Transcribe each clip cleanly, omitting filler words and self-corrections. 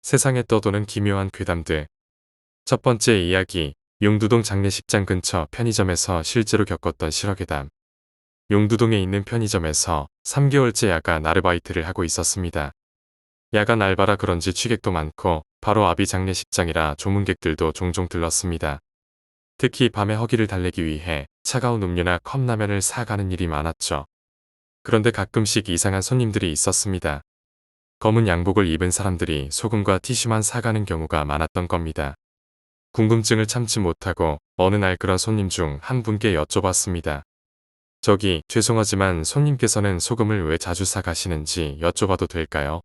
세상에 떠도는 기묘한 괴담들. 첫 번째 이야기, 용두동 장례식장 근처 편의점에서 실제로 겪었던 실화괴담. 용두동에 있는 편의점에서 3개월째 야간 아르바이트를 하고 있었습니다. 야간 알바라 그런지 취객도 많고 바로 앞이 장례식장이라 조문객들도 종종 들렀습니다. 특히 밤에 허기를 달래기 위해 차가운 음료나 컵라면을 사가는 일이 많았죠. 그런데 가끔씩 이상한 손님들이 있었습니다. 검은 양복을 입은 사람들이 소금과 티슈만 사가는 경우가 많았던 겁니다. 궁금증을 참지 못하고 어느 날 그런 손님 중 한 분께 여쭤봤습니다. 저기, 죄송하지만 손님께서는 소금을 왜 자주 사가시는지 여쭤봐도 될까요?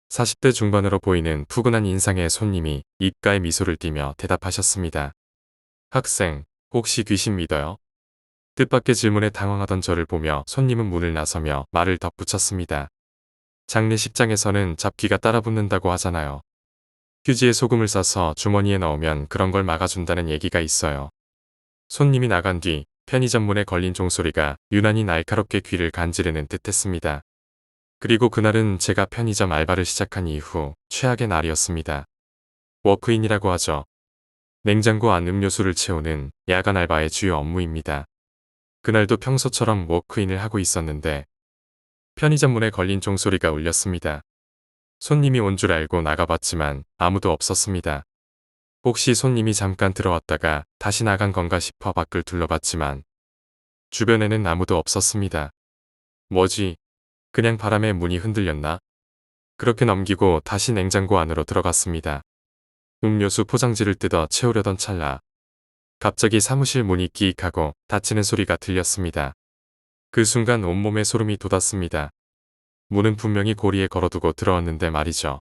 40대 중반으로 보이는 푸근한 인상의 손님이 입가에 미소를 띠며 대답하셨습니다. 학생, 혹시 귀신 믿어요? 뜻밖의 질문에 당황하던 저를 보며 손님은 문을 나서며 말을 덧붙였습니다. 장례식장에서는 잡귀가 따라붙는다고 하잖아요. 휴지에 소금을 싸서 주머니에 넣으면 그런 걸 막아준다는 얘기가 있어요. 손님이 나간 뒤 편의점 문에 걸린 종소리가 유난히 날카롭게 귀를 간지르는 듯했습니다. 그리고 그날은 제가 편의점 알바를 시작한 이후 최악의 날이었습니다. 워크인이라고 하죠. 냉장고 안 음료수를 채우는 야간 알바의 주요 업무입니다. 그날도 평소처럼 워크인을 하고 있었는데 편의점 문에 걸린 종소리가 울렸습니다. 손님이 온 줄 알고 나가봤지만 아무도 없었습니다. 혹시 손님이 잠깐 들어왔다가 다시 나간 건가 싶어 밖을 둘러봤지만 주변에는 아무도 없었습니다. 뭐지? 그냥 바람에 문이 흔들렸나? 그렇게 넘기고 다시 냉장고 안으로 들어갔습니다. 음료수 포장지를 뜯어 채우려던 찰나 갑자기 사무실 문이 끼익하고 닫히는 소리가 들렸습니다. 그 순간 온몸에 소름이 돋았습니다. 문은 분명히 고리에 걸어두고 들어왔는데 말이죠.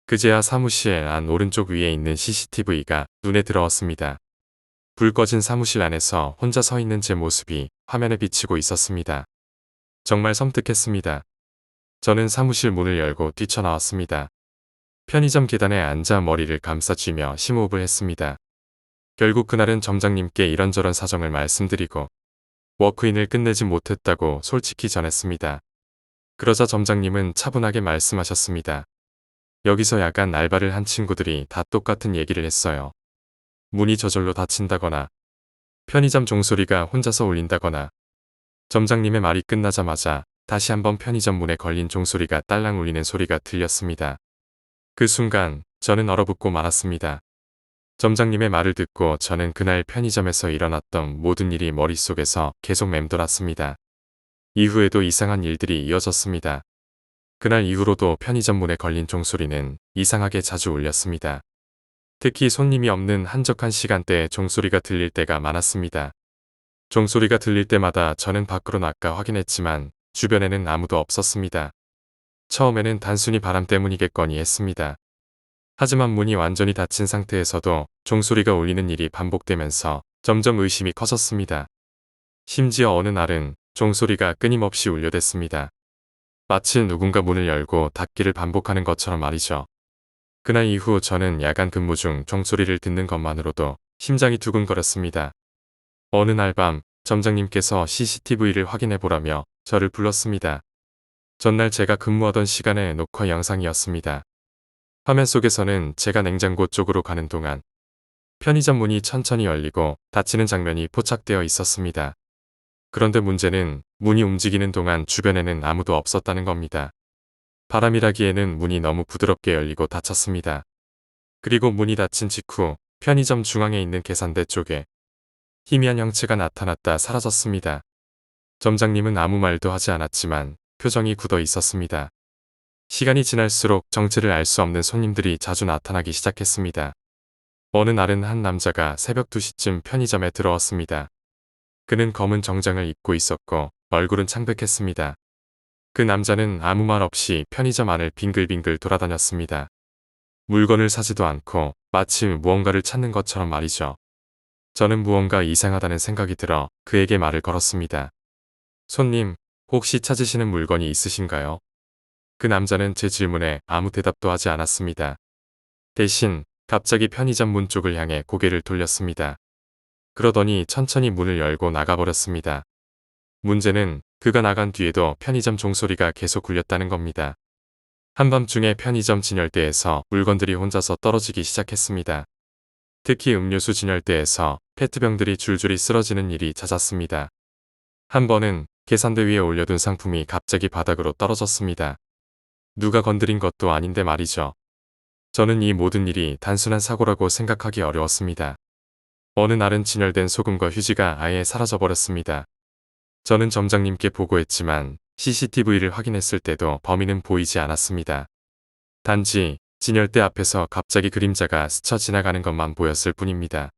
그제야 사무실 안 오른쪽 위에 있는 CCTV가 눈에 들어왔습니다. 불 꺼진 사무실 안에서 혼자 서 있는 제 모습이 화면에 비치고 있었습니다. 정말 섬뜩했습니다. 저는 사무실 문을 열고 뛰쳐나왔습니다. 편의점 계단에 앉아 머리를 감싸쥐며 심호흡을 했습니다. 결국 그날은 점장님께 이런저런 사정을 말씀드리고 워크인을 끝내지 못했다고 솔직히 전했습니다. 그러자 점장님은 차분하게 말씀하셨습니다. 여기서 야간 알바를 한 친구들이 다 똑같은 얘기를 했어요. 문이 저절로 닫힌다거나 편의점 종소리가 혼자서 울린다거나. 점장님의 말이 끝나자마자 다시 한번 편의점 문에 걸린 종소리가 딸랑 울리는 소리가 들렸습니다. 그 순간 저는 얼어붙고 말았습니다. 점장님의 말을 듣고 저는 그날 편의점에서 일어났던 모든 일이 머릿속에서 계속 맴돌았습니다. 이후에도 이상한 일들이 이어졌습니다. 그날 이후로도 편의점 문에 걸린 종소리는 이상하게 자주 울렸습니다. 특히 손님이 없는 한적한 시간대에 종소리가 들릴 때가 많았습니다. 종소리가 들릴 때마다 저는 밖으로 나가 확인했지만 주변에는 아무도 없었습니다. 처음에는 단순히 바람 때문이겠거니 했습니다. 하지만 문이 완전히 닫힌 상태에서도 종소리가 울리는 일이 반복되면서 점점 의심이 커졌습니다. 심지어 어느 날은 종소리가 끊임없이 울려댔습니다. 마치 누군가 문을 열고 닫기를 반복하는 것처럼 말이죠. 그날 이후 저는 야간 근무 중 종소리를 듣는 것만으로도 심장이 두근거렸습니다. 어느 날 밤 점장님께서 CCTV를 확인해보라며 저를 불렀습니다. 전날 제가 근무하던 시간의 녹화 영상이었습니다. 화면 속에서는 제가 냉장고 쪽으로 가는 동안 편의점 문이 천천히 열리고 닫히는 장면이 포착되어 있었습니다. 그런데 문제는 문이 움직이는 동안 주변에는 아무도 없었다는 겁니다. 바람이라기에는 문이 너무 부드럽게 열리고 닫혔습니다. 그리고 문이 닫힌 직후 편의점 중앙에 있는 계산대 쪽에 희미한 형체가 나타났다 사라졌습니다. 점장님은 아무 말도 하지 않았지만 표정이 굳어 있었습니다. 시간이 지날수록 정체를 알 수 없는 손님들이 자주 나타나기 시작했습니다. 어느 날은 한 남자가 새벽 2시쯤 편의점에 들어왔습니다. 그는 검은 정장을 입고 있었고 얼굴은 창백했습니다. 그 남자는 아무 말 없이 편의점 안을 빙글빙글 돌아다녔습니다. 물건을 사지도 않고 마치 무언가를 찾는 것처럼 말이죠. 저는 무언가 이상하다는 생각이 들어 그에게 말을 걸었습니다. 손님, 혹시 찾으시는 물건이 있으신가요? 그 남자는 제 질문에 아무 대답도 하지 않았습니다. 대신 갑자기 편의점 문 쪽을 향해 고개를 돌렸습니다. 그러더니 천천히 문을 열고 나가버렸습니다. 문제는 그가 나간 뒤에도 편의점 종소리가 계속 울렸다는 겁니다. 한밤중에 편의점 진열대에서 물건들이 혼자서 떨어지기 시작했습니다. 특히 음료수 진열대에서 페트병들이 줄줄이 쓰러지는 일이 잦았습니다. 한 번은 계산대 위에 올려둔 상품이 갑자기 바닥으로 떨어졌습니다. 누가 건드린 것도 아닌데 말이죠. 저는 이 모든 일이 단순한 사고라고 생각하기 어려웠습니다. 어느 날은 진열된 소금과 휴지가 아예 사라져버렸습니다. 저는 점장님께 보고했지만 CCTV를 확인했을 때도 범인은 보이지 않았습니다. 단지 진열대 앞에서 갑자기 그림자가 스쳐 지나가는 것만 보였을 뿐입니다.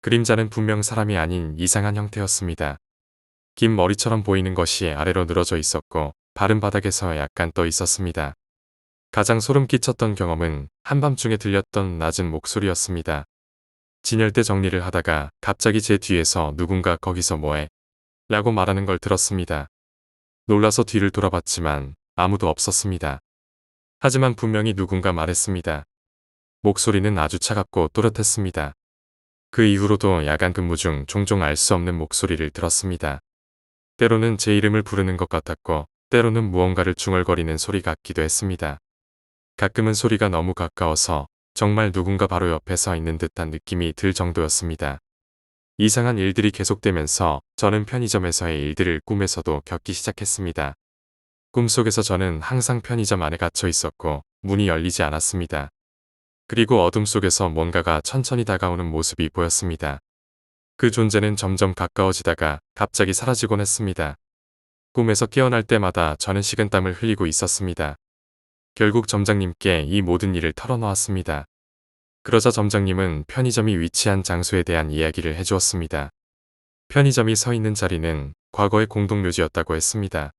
그림자는 분명 사람이 아닌 이상한 형태였습니다. 긴 머리처럼 보이는 것이 아래로 늘어져 있었고 발은 바닥에서 약간 떠 있었습니다. 가장 소름 끼쳤던 경험은 한밤중에 들렸던 낮은 목소리였습니다. 진열대 정리를 하다가 갑자기 제 뒤에서 누군가 거기서 뭐해? 라고 말하는 걸 들었습니다. 놀라서 뒤를 돌아봤지만 아무도 없었습니다. 하지만 분명히 누군가 말했습니다. 목소리는 아주 차갑고 또렷했습니다. 그 이후로도 야간 근무 중 종종 알 수 없는 목소리를 들었습니다. 때로는 제 이름을 부르는 것 같았고 때로는 무언가를 중얼거리는 소리 같기도 했습니다. 가끔은 소리가 너무 가까워서 정말 누군가 바로 옆에 서 있는 듯한 느낌이 들 정도였습니다. 이상한 일들이 계속되면서 저는 편의점에서의 일들을 꿈에서도 겪기 시작했습니다. 꿈속에서 저는 항상 편의점 안에 갇혀 있었고 문이 열리지 않았습니다. 그리고 어둠 속에서 뭔가가 천천히 다가오는 모습이 보였습니다. 그 존재는 점점 가까워지다가 갑자기 사라지곤 했습니다. 꿈에서 깨어날 때마다 저는 식은땀을 흘리고 있었습니다. 결국 점장님께 이 모든 일을 털어놓았습니다. 그러자 점장님은 편의점이 위치한 장소에 대한 이야기를 해주었습니다. 편의점이 서 있는 자리는 과거의 공동묘지였다고 했습니다.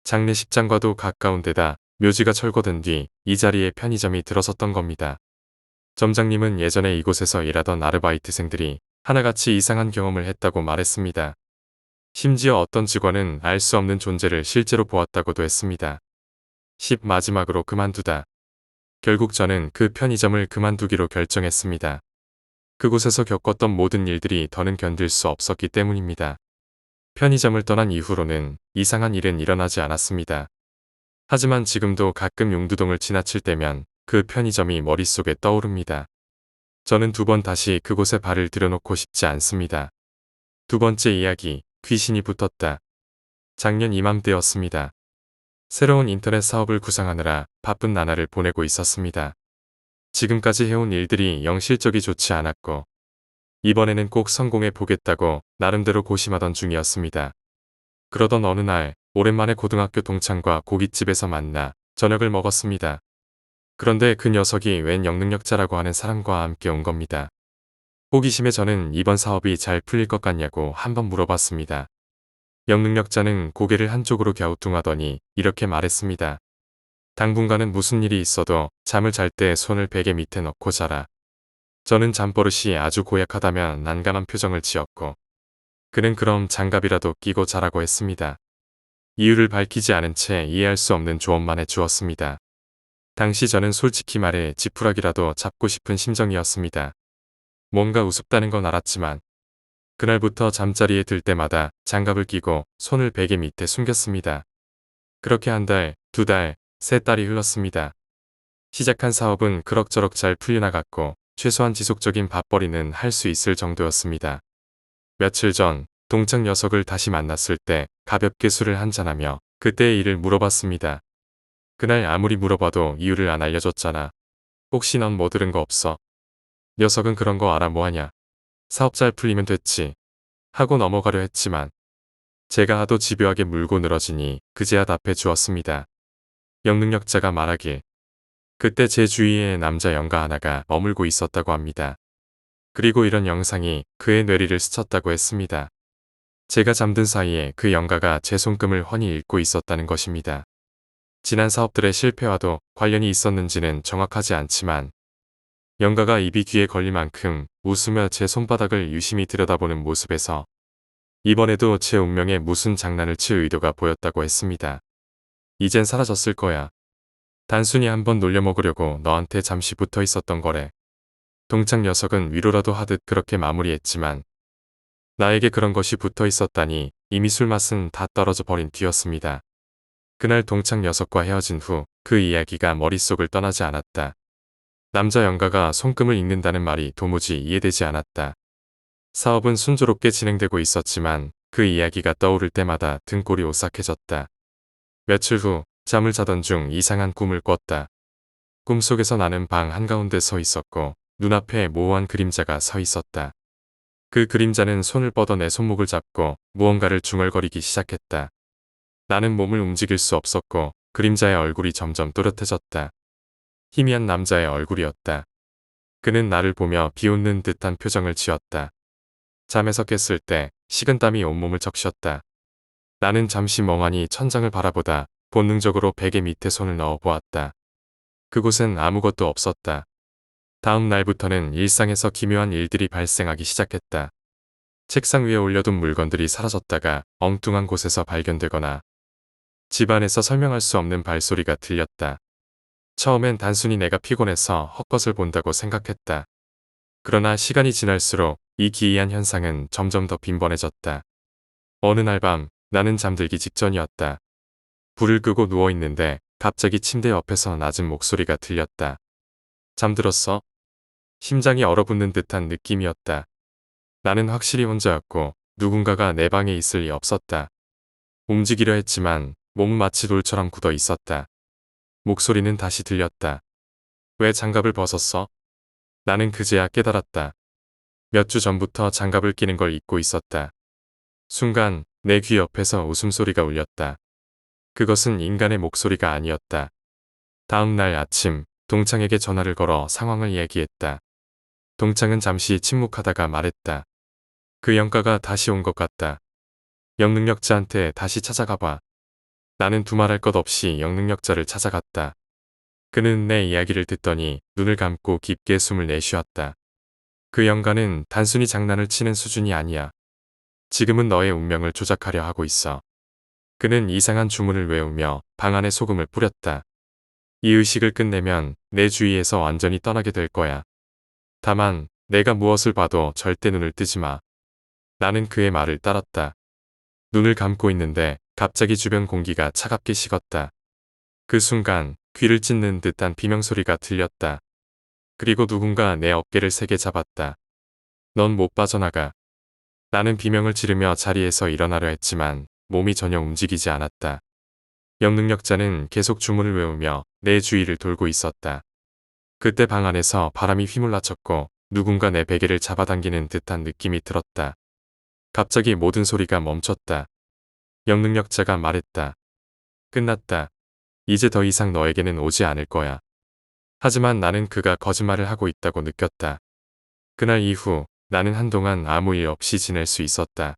장례식장과도 가까운 데다 묘지가 철거된 뒤 이 자리에 편의점이 들어섰던 겁니다. 점장님은 예전에 이곳에서 일하던 아르바이트생들이 하나같이 이상한 경험을 했다고 말했습니다. 심지어 어떤 직원은 알 수 없는 존재를 실제로 보았다고도 했습니다. 마지막으로 그만두다. 결국 저는 그 편의점을 그만두기로 결정했습니다. 그곳에서 겪었던 모든 일들이 더는 견딜 수 없었기 때문입니다. 편의점을 떠난 이후로는 이상한 일은 일어나지 않았습니다. 하지만 지금도 가끔 용두동을 지나칠 때면 그 편의점이 머릿속에 떠오릅니다. 저는 두 번 다시 그곳에 발을 들여놓고 싶지 않습니다. 두 번째 이야기, 귀신이 붙었다. 작년 이맘때였습니다. 새로운 인터넷 사업을 구상하느라 바쁜 나날을 보내고 있었습니다. 지금까지 해온 일들이 영 실적이 좋지 않았고 이번에는 꼭 성공해 보겠다고 나름대로 고심하던 중이었습니다. 그러던 어느 날 오랜만에 고등학교 동창과 고깃집에서 만나 저녁을 먹었습니다. 그런데 그 녀석이 웬 영능력자라고 하는 사람과 함께 온 겁니다. 호기심에 저는 이번 사업이 잘 풀릴 것 같냐고 한번 물어봤습니다. 영능력자는 고개를 한쪽으로 갸우뚱하더니 이렇게 말했습니다. 당분간은 무슨 일이 있어도 잠을 잘 때 손을 베개 밑에 넣고 자라. 저는 잠버릇이 아주 고약하다며 난감한 표정을 지었고 그는 그럼 장갑이라도 끼고 자라고 했습니다. 이유를 밝히지 않은 채 이해할 수 없는 조언만 해주었습니다. 당시 저는 솔직히 말해 지푸라기라도 잡고 싶은 심정이었습니다. 뭔가 우습다는 건 알았지만 그날부터 잠자리에 들 때마다 장갑을 끼고 손을 베개 밑에 숨겼습니다. 그렇게 한 달, 두 달, 세 달이 흘렀습니다. 시작한 사업은 그럭저럭 잘 풀려나갔고 최소한 지속적인 밥벌이는 할 수 있을 정도였습니다. 며칠 전 동창 녀석을 다시 만났을 때 가볍게 술을 한잔하며 그때의 일을 물어봤습니다. 그날 아무리 물어봐도 이유를 안 알려줬잖아. 혹시 넌 뭐 들은 거 없어? 녀석은 그런 거 알아 뭐하냐. 사업 잘 풀리면 됐지. 하고 넘어가려 했지만 제가 하도 집요하게 물고 늘어지니 그제야 답해 주었습니다. 영능력자가 말하길 그때 제 주위에 남자 영가 하나가 머물고 있었다고 합니다. 그리고 이런 영상이 그의 뇌리를 스쳤다고 했습니다. 제가 잠든 사이에 그 영가가 제 손금을 훤히 읽고 있었다는 것입니다. 지난 사업들의 실패와도 관련이 있었는지는 정확하지 않지만 영가가 입이 귀에 걸릴 만큼 웃으며 제 손바닥을 유심히 들여다보는 모습에서 이번에도 제 운명에 무슨 장난을 칠 의도가 보였다고 했습니다. 이젠 사라졌을 거야. 단순히 한번 놀려먹으려고 너한테 잠시 붙어 있었던 거래. 동창 녀석은 위로라도 하듯 그렇게 마무리했지만 나에게 그런 것이 붙어 있었다니 이미 술맛은 다 떨어져 버린 뒤였습니다. 그날 동창 녀석과 헤어진 후 그 이야기가 머릿속을 떠나지 않았다. 남자 영가가 손금을 읽는다는 말이 도무지 이해되지 않았다. 사업은 순조롭게 진행되고 있었지만 그 이야기가 떠오를 때마다 등골이 오싹해졌다. 며칠 후 잠을 자던 중 이상한 꿈을 꿨다. 꿈속에서 나는 방 한가운데 서 있었고 눈앞에 모호한 그림자가 서 있었다. 그 그림자는 손을 뻗어 내 손목을 잡고 무언가를 중얼거리기 시작했다. 나는 몸을 움직일 수 없었고 그림자의 얼굴이 점점 또렷해졌다. 희미한 남자의 얼굴이었다. 그는 나를 보며 비웃는 듯한 표정을 지었다. 잠에서 깼을 때 식은땀이 온몸을 적셨다. 나는 잠시 멍하니 천장을 바라보다 본능적으로 베개 밑에 손을 넣어 보았다. 그곳엔 아무것도 없었다. 다음 날부터는 일상에서 기묘한 일들이 발생하기 시작했다. 책상 위에 올려둔 물건들이 사라졌다가 엉뚱한 곳에서 발견되거나 집안에서 설명할 수 없는 발소리가 들렸다. 처음엔 단순히 내가 피곤해서 헛것을 본다고 생각했다. 그러나 시간이 지날수록 이 기이한 현상은 점점 더 빈번해졌다. 어느 날 밤 나는 잠들기 직전이었다. 불을 끄고 누워있는데 갑자기 침대 옆에서 낮은 목소리가 들렸다. 잠들었어? 심장이 얼어붙는 듯한 느낌이었다. 나는 확실히 혼자였고 누군가가 내 방에 있을 리 없었다. 움직이려 했지만 몸은 마치 돌처럼 굳어 있었다. 목소리는 다시 들렸다. 왜 장갑을 벗었어? 나는 그제야 깨달았다. 몇 주 전부터 장갑을 끼는 걸 잊고 있었다. 순간 내 귀 옆에서 웃음소리가 울렸다. 그것은 인간의 목소리가 아니었다. 다음 날 아침 동창에게 전화를 걸어 상황을 얘기했다. 동창은 잠시 침묵하다가 말했다. 그 영가가 다시 온 것 같다. 영능력자한테 다시 찾아가봐. 나는 두말할 것 없이 영능력자를 찾아갔다. 그는 내 이야기를 듣더니 눈을 감고 깊게 숨을 내쉬었다. 그 영가는 단순히 장난을 치는 수준이 아니야. 지금은 너의 운명을 조작하려 하고 있어. 그는 이상한 주문을 외우며 방 안에 소금을 뿌렸다. 이 의식을 끝내면 내 주위에서 완전히 떠나게 될 거야. 다만 내가 무엇을 봐도 절대 눈을 뜨지 마. 나는 그의 말을 따랐다. 눈을 감고 있는데 갑자기 주변 공기가 차갑게 식었다. 그 순간 귀를 찢는 듯한 비명소리가 들렸다. 그리고 누군가 내 어깨를 세게 잡았다. 넌 못 빠져나가. 나는 비명을 지르며 자리에서 일어나려 했지만 몸이 전혀 움직이지 않았다. 영능력자는 계속 주문을 외우며 내 주위를 돌고 있었다. 그때 방 안에서 바람이 휘몰라쳤고 누군가 내 베개를 잡아당기는 듯한 느낌이 들었다. 갑자기 모든 소리가 멈췄다. 영능력자가 말했다. 끝났다. 이제 더 이상 너에게는 오지 않을 거야. 하지만 나는 그가 거짓말을 하고 있다고 느꼈다. 그날 이후 나는 한동안 아무 일 없이 지낼 수 있었다.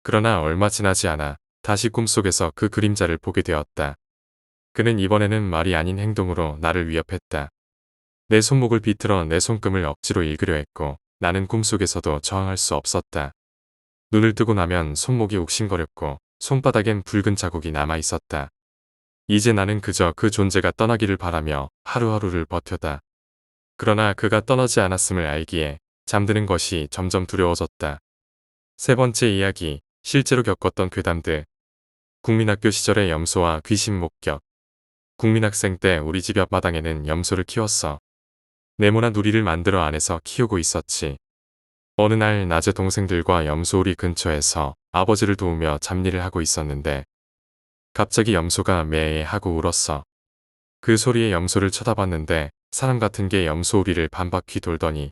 그러나 얼마 지나지 않아 다시 꿈속에서 그 그림자를 보게 되었다. 그는 이번에는 말이 아닌 행동으로 나를 위협했다. 내 손목을 비틀어 내 손금을 억지로 읽으려 했고 나는 꿈속에서도 저항할 수 없었다. 눈을 뜨고 나면 손목이 욱신거렸고 손바닥엔 붉은 자국이 남아 있었다. 이제 나는 그저 그 존재가 떠나기를 바라며 하루하루를 버텨다. 그러나 그가 떠나지 않았음을 알기에 잠드는 것이 점점 두려워졌다. 세 번째 이야기, 실제로 겪었던 괴담들. 국민학교 시절의 염소와 귀신 목격. 국민학생 때 우리 집 옆마당에는 염소를 키웠어. 네모난 누리를 만들어 안에서 키우고 있었지. 어느 날 낮에 동생들과 염소우리 근처에서 아버지를 도우며 잡일을 하고 있었는데 갑자기 염소가 매에 하고 울었어. 그 소리에 염소를 쳐다봤는데 사람 같은 게 염소우리를 반바퀴 돌더니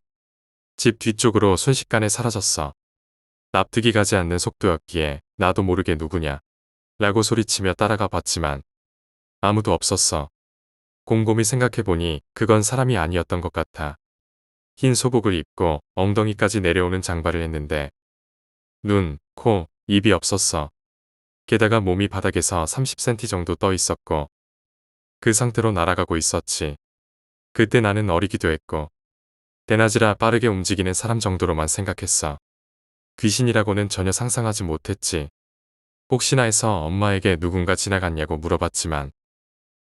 집 뒤쪽으로 순식간에 사라졌어. 납득이 가지 않는 속도였기에 나도 모르게 누구냐 라고 소리치며 따라가 봤지만 아무도 없었어. 곰곰이 생각해보니 그건 사람이 아니었던 것 같아. 흰 소복을 입고 엉덩이까지 내려오는 장발을 했는데 눈, 코, 입이 없었어. 게다가 몸이 바닥에서 30cm 정도 떠 있었고 그 상태로 날아가고 있었지. 그때 나는 어리기도 했고 대낮이라 빠르게 움직이는 사람 정도로만 생각했어. 귀신이라고는 전혀 상상하지 못했지. 혹시나 해서 엄마에게 누군가 지나갔냐고 물어봤지만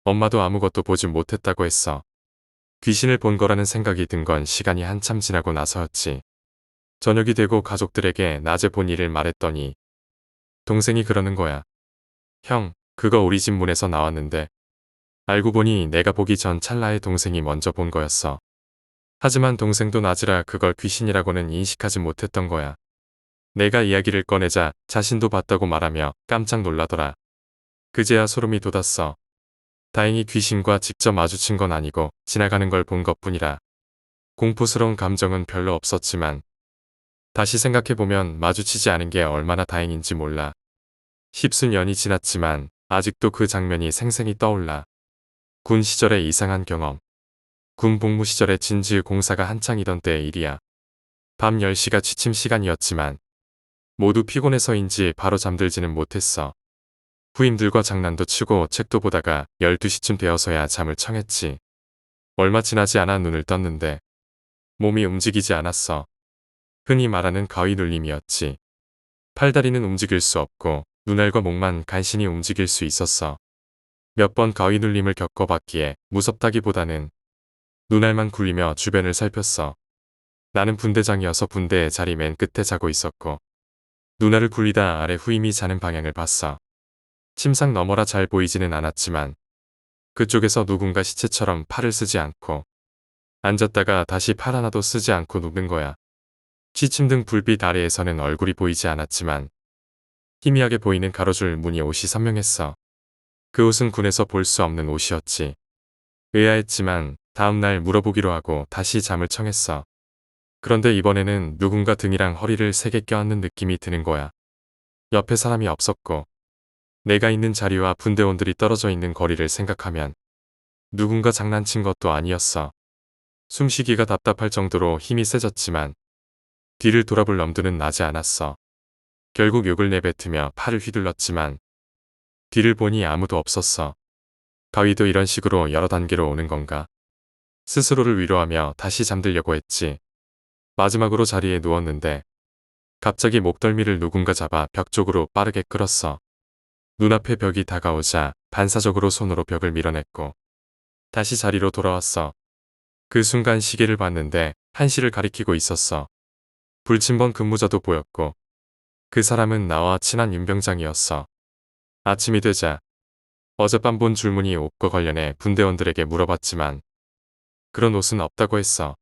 엄마도 아무것도 보지 못했다고 했어. 귀신을 본 거라는 생각이 든 건 시간이 한참 지나고 나서였지. 저녁이 되고 가족들에게 낮에 본 일을 말했더니 동생이 그러는 거야. 형, 그거 우리 집 문에서 나왔는데 알고 보니 내가 보기 전 찰나에 동생이 먼저 본 거였어. 하지만 동생도 낮이라 그걸 귀신이라고는 인식하지 못했던 거야. 내가 이야기를 꺼내자 자신도 봤다고 말하며 깜짝 놀라더라. 그제야 소름이 돋았어. 다행히 귀신과 직접 마주친 건 아니고 지나가는 걸 본 것뿐이라. 공포스러운 감정은 별로 없었지만 다시 생각해보면 마주치지 않은 게 얼마나 다행인지 몰라. 십수년이 지났지만 아직도 그 장면이 생생히 떠올라. 군 시절의 이상한 경험. 군 복무 시절에 진지 공사가 한창이던 때의 일이야. 밤 10시가 취침 시간이었지만 모두 피곤해서인지 바로 잠들지는 못했어. 후임들과 장난도 치고 책도 보다가 12시쯤 되어서야 잠을 청했지. 얼마 지나지 않아 눈을 떴는데 몸이 움직이지 않았어. 흔히 말하는 가위 눌림이었지. 팔다리는 움직일 수 없고 눈알과 목만 간신히 움직일 수 있었어. 몇 번 가위 눌림을 겪어봤기에 무섭다기보다는 눈알만 굴리며 주변을 살폈어. 나는 분대장이어서 분대의 자리 맨 끝에 자고 있었고 눈알을 굴리다 아래 후임이 자는 방향을 봤어. 침상 너머라 잘 보이지는 않았지만 그쪽에서 누군가 시체처럼 팔을 쓰지 않고 앉았다가 다시 팔 하나도 쓰지 않고 눕는 거야. 취침등 불빛 아래에서는 얼굴이 보이지 않았지만 희미하게 보이는 가로줄 무늬 옷이 선명했어. 그 옷은 군에서 볼 수 없는 옷이었지. 의아했지만 다음날 물어보기로 하고 다시 잠을 청했어. 그런데 이번에는 누군가 등이랑 허리를 세게 껴안는 느낌이 드는 거야. 옆에 사람이 없었고 내가 있는 자리와 분대원들이 떨어져 있는 거리를 생각하면 누군가 장난친 것도 아니었어. 숨쉬기가 답답할 정도로 힘이 세졌지만 뒤를 돌아볼 엄두는 나지 않았어. 결국 욕을 내뱉으며 팔을 휘둘렀지만 뒤를 보니 아무도 없었어. 가위도 이런 식으로 여러 단계로 오는 건가? 스스로를 위로하며 다시 잠들려고 했지. 마지막으로 자리에 누웠는데 갑자기 목덜미를 누군가 잡아 벽 쪽으로 빠르게 끌었어. 눈앞에 벽이 다가오자 반사적으로 손으로 벽을 밀어냈고 다시 자리로 돌아왔어. 그 순간 시계를 봤는데 1시를 가리키고 있었어. 불침번 근무자도 보였고 그 사람은 나와 친한 윤병장이었어. 아침이 되자 어젯밤 본 줄무늬 옷과 관련해 분대원들에게 물어봤지만 그런 옷은 없다고 했어.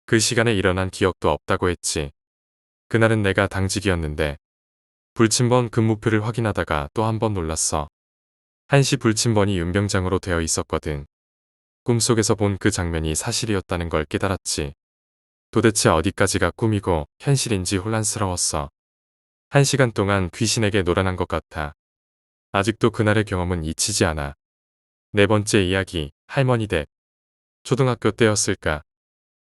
그 시간에 일어난 기억도 없다고 했지. 그날은 내가 당직이었는데 불침번 근무표를 확인하다가 또 한 번 놀랐어. 1시 불침번이 윤병장으로 되어 있었거든. 꿈속에서 본 그 장면이 사실이었다는 걸 깨달았지. 도대체 어디까지가 꿈이고 현실인지 혼란스러웠어. 1시간 동안 귀신에게 놀아난 것 같아. 아직도 그날의 경험은 잊히지 않아. 네 번째 이야기, 할머니 댁. 초등학교 때였을까.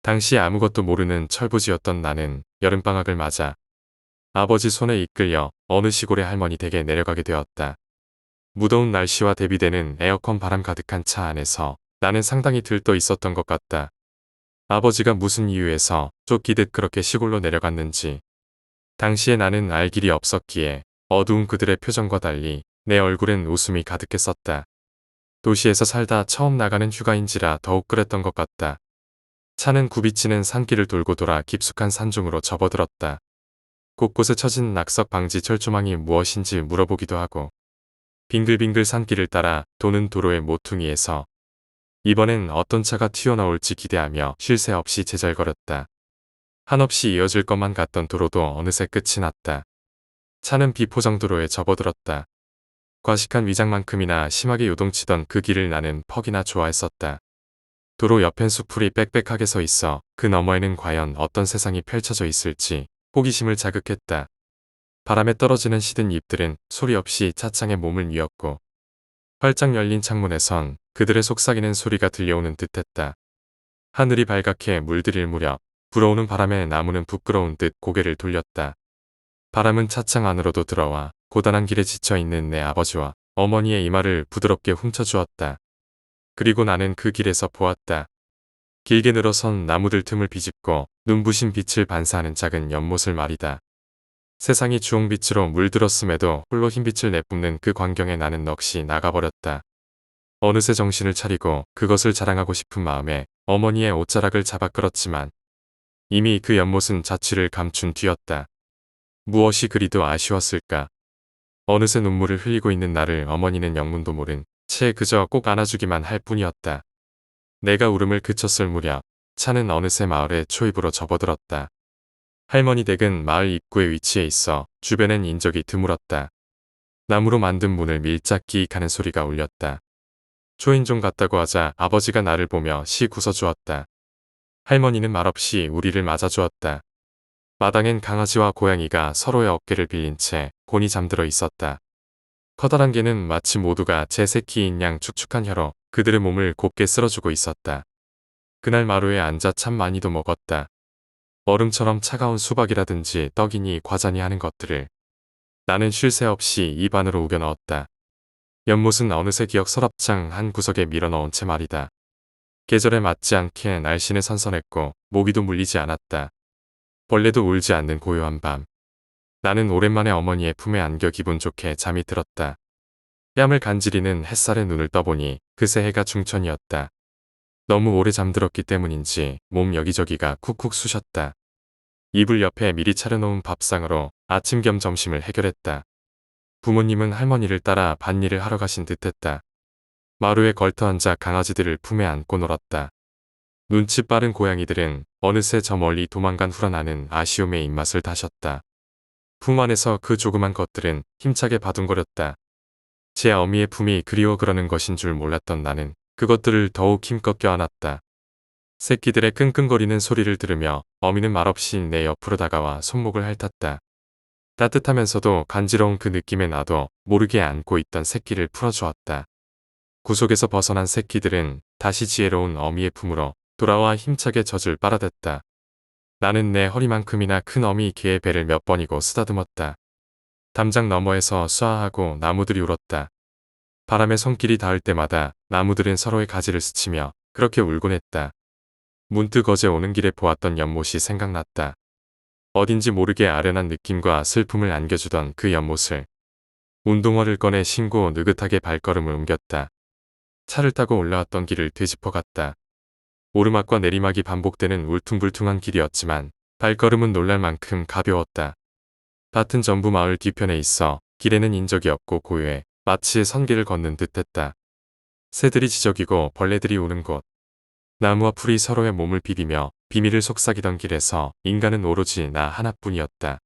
당시 아무것도 모르는 철부지였던 나는 여름방학을 맞아 아버지 손에 이끌려 어느 시골의 할머니 댁에 내려가게 되었다. 무더운 날씨와 대비되는 에어컨 바람 가득한 차 안에서 나는 상당히 들떠 있었던 것 같다. 아버지가 무슨 이유에서 쫓기듯 그렇게 시골로 내려갔는지. 당시에 나는 알 길이 없었기에 어두운 그들의 표정과 달리 내 얼굴엔 웃음이 가득했었다. 도시에서 살다 처음 나가는 휴가인지라 더욱 그랬던 것 같다. 차는 굽이치는 산길을 돌고 돌아 깊숙한 산중으로 접어들었다. 곳곳에 처진 낙석 방지 철조망이 무엇인지 물어보기도 하고 빙글빙글 산길을 따라 도는 도로의 모퉁이에서 이번엔 어떤 차가 튀어나올지 기대하며 쉴 새 없이 제잘거렸다. 한없이 이어질 것만 같던 도로도 어느새 끝이 났다. 차는 비포장도로에 접어들었다. 과식한 위장만큼이나 심하게 요동치던 그 길을 나는 퍽이나 좋아했었다. 도로 옆엔 수풀이 빽빽하게 서 있어 그 너머에는 과연 어떤 세상이 펼쳐져 있을지 호기심을 자극했다. 바람에 떨어지는 시든 잎들은 소리 없이 차창에 몸을 뉘었고 활짝 열린 창문에선 그들의 속삭이는 소리가 들려오는 듯했다. 하늘이 발갛게 물들일 무렵 불어오는 바람에 나무는 부끄러운 듯 고개를 돌렸다. 바람은 차창 안으로도 들어와 고단한 길에 지쳐있는 내 아버지와 어머니의 이마를 부드럽게 훔쳐주었다. 그리고 나는 그 길에서 보았다. 길게 늘어선 나무들 틈을 비집고 눈부신 빛을 반사하는 작은 연못을 말이다. 세상이 주홍빛으로 물들었음에도 홀로 흰빛을 내뿜는 그 광경에 나는 넋이 나가버렸다. 어느새 정신을 차리고 그것을 자랑하고 싶은 마음에 어머니의 옷자락을 잡아 끌었지만 이미 그 연못은 자취를 감춘 뒤였다. 무엇이 그리도 아쉬웠을까. 어느새 눈물을 흘리고 있는 나를 어머니는 영문도 모른 채 그저 꼭 안아주기만 할 뿐이었다. 내가 울음을 그쳤을 무렵 차는 어느새 마을의 초입으로 접어들었다. 할머니 댁은 마을 입구에 위치해 있어 주변엔 인적이 드물었다. 나무로 만든 문을 밀착 끼익하는 소리가 울렸다. 초인종 같다고 하자 아버지가 나를 보며 씩 웃어주었다. 할머니는 말없이 우리를 맞아주었다. 마당엔 강아지와 고양이가 서로의 어깨를 빌린 채 곤히 잠들어 있었다. 커다란 개는 마치 모두가 제 새끼인 양 축축한 혀로 그들의 몸을 곱게 쓸어주고 있었다. 그날 마루에 앉아 참 많이도 먹었다. 얼음처럼 차가운 수박이라든지 떡이니 과자니 하는 것들을 나는 쉴 새 없이 입 안으로 우겨 넣었다. 연못은 어느새 기억 서랍장 한 구석에 밀어넣은 채 말이다. 계절에 맞지 않게 날씨는 선선했고 모기도 물리지 않았다. 벌레도 울지 않는 고요한 밤. 나는 오랜만에 어머니의 품에 안겨 기분 좋게 잠이 들었다. 뺨을 간지리는 햇살에 눈을 떠보니 그새 해가 중천이었다. 너무 오래 잠들었기 때문인지 몸 여기저기가 쿡쿡 쑤셨다. 이불 옆에 미리 차려놓은 밥상으로 아침 겸 점심을 해결했다. 부모님은 할머니를 따라 밭일을 하러 가신 듯했다. 마루에 걸터앉아 강아지들을 품에 안고 놀았다. 눈치 빠른 고양이들은 어느새 저 멀리 도망간 후라나는 아쉬움의 입맛을 다셨다. 품 안에서 그 조그만 것들은 힘차게 바둥거렸다. 제 어미의 품이 그리워 그러는 것인 줄 몰랐던 나는 그것들을 더욱 힘껏 껴안았다. 새끼들의 끙끙거리는 소리를 들으며 어미는 말없이 내 옆으로 다가와 손목을 핥았다. 따뜻하면서도 간지러운 그 느낌에 나도 모르게 안고 있던 새끼를 풀어주었다. 구속에서 벗어난 새끼들은 다시 지혜로운 어미의 품으로 돌아와 힘차게 젖을 빨아댔다. 나는 내 허리만큼이나 큰 어미 개의 배를 몇 번이고 쓰다듬었다. 담장 너머에서 쏴하고 나무들이 울었다. 바람에 손길이 닿을 때마다 나무들은 서로의 가지를 스치며 그렇게 울곤 했다. 문득 어제 오는 길에 보았던 연못이 생각났다. 어딘지 모르게 아련한 느낌과 슬픔을 안겨주던 그 연못을. 운동화를 꺼내 신고 느긋하게 발걸음을 옮겼다. 차를 타고 올라왔던 길을 되짚어갔다. 오르막과 내리막이 반복되는 울퉁불퉁한 길이었지만 발걸음은 놀랄 만큼 가벼웠다. 밭은 전부 마을 뒤편에 있어 길에는 인적이 없고 고요해 마치 선길을 걷는 듯했다. 새들이 지저귀고 벌레들이 우는 곳. 나무와 풀이 서로의 몸을 비비며 비밀을 속삭이던 길에서 인간은 오로지 나 하나뿐이었다.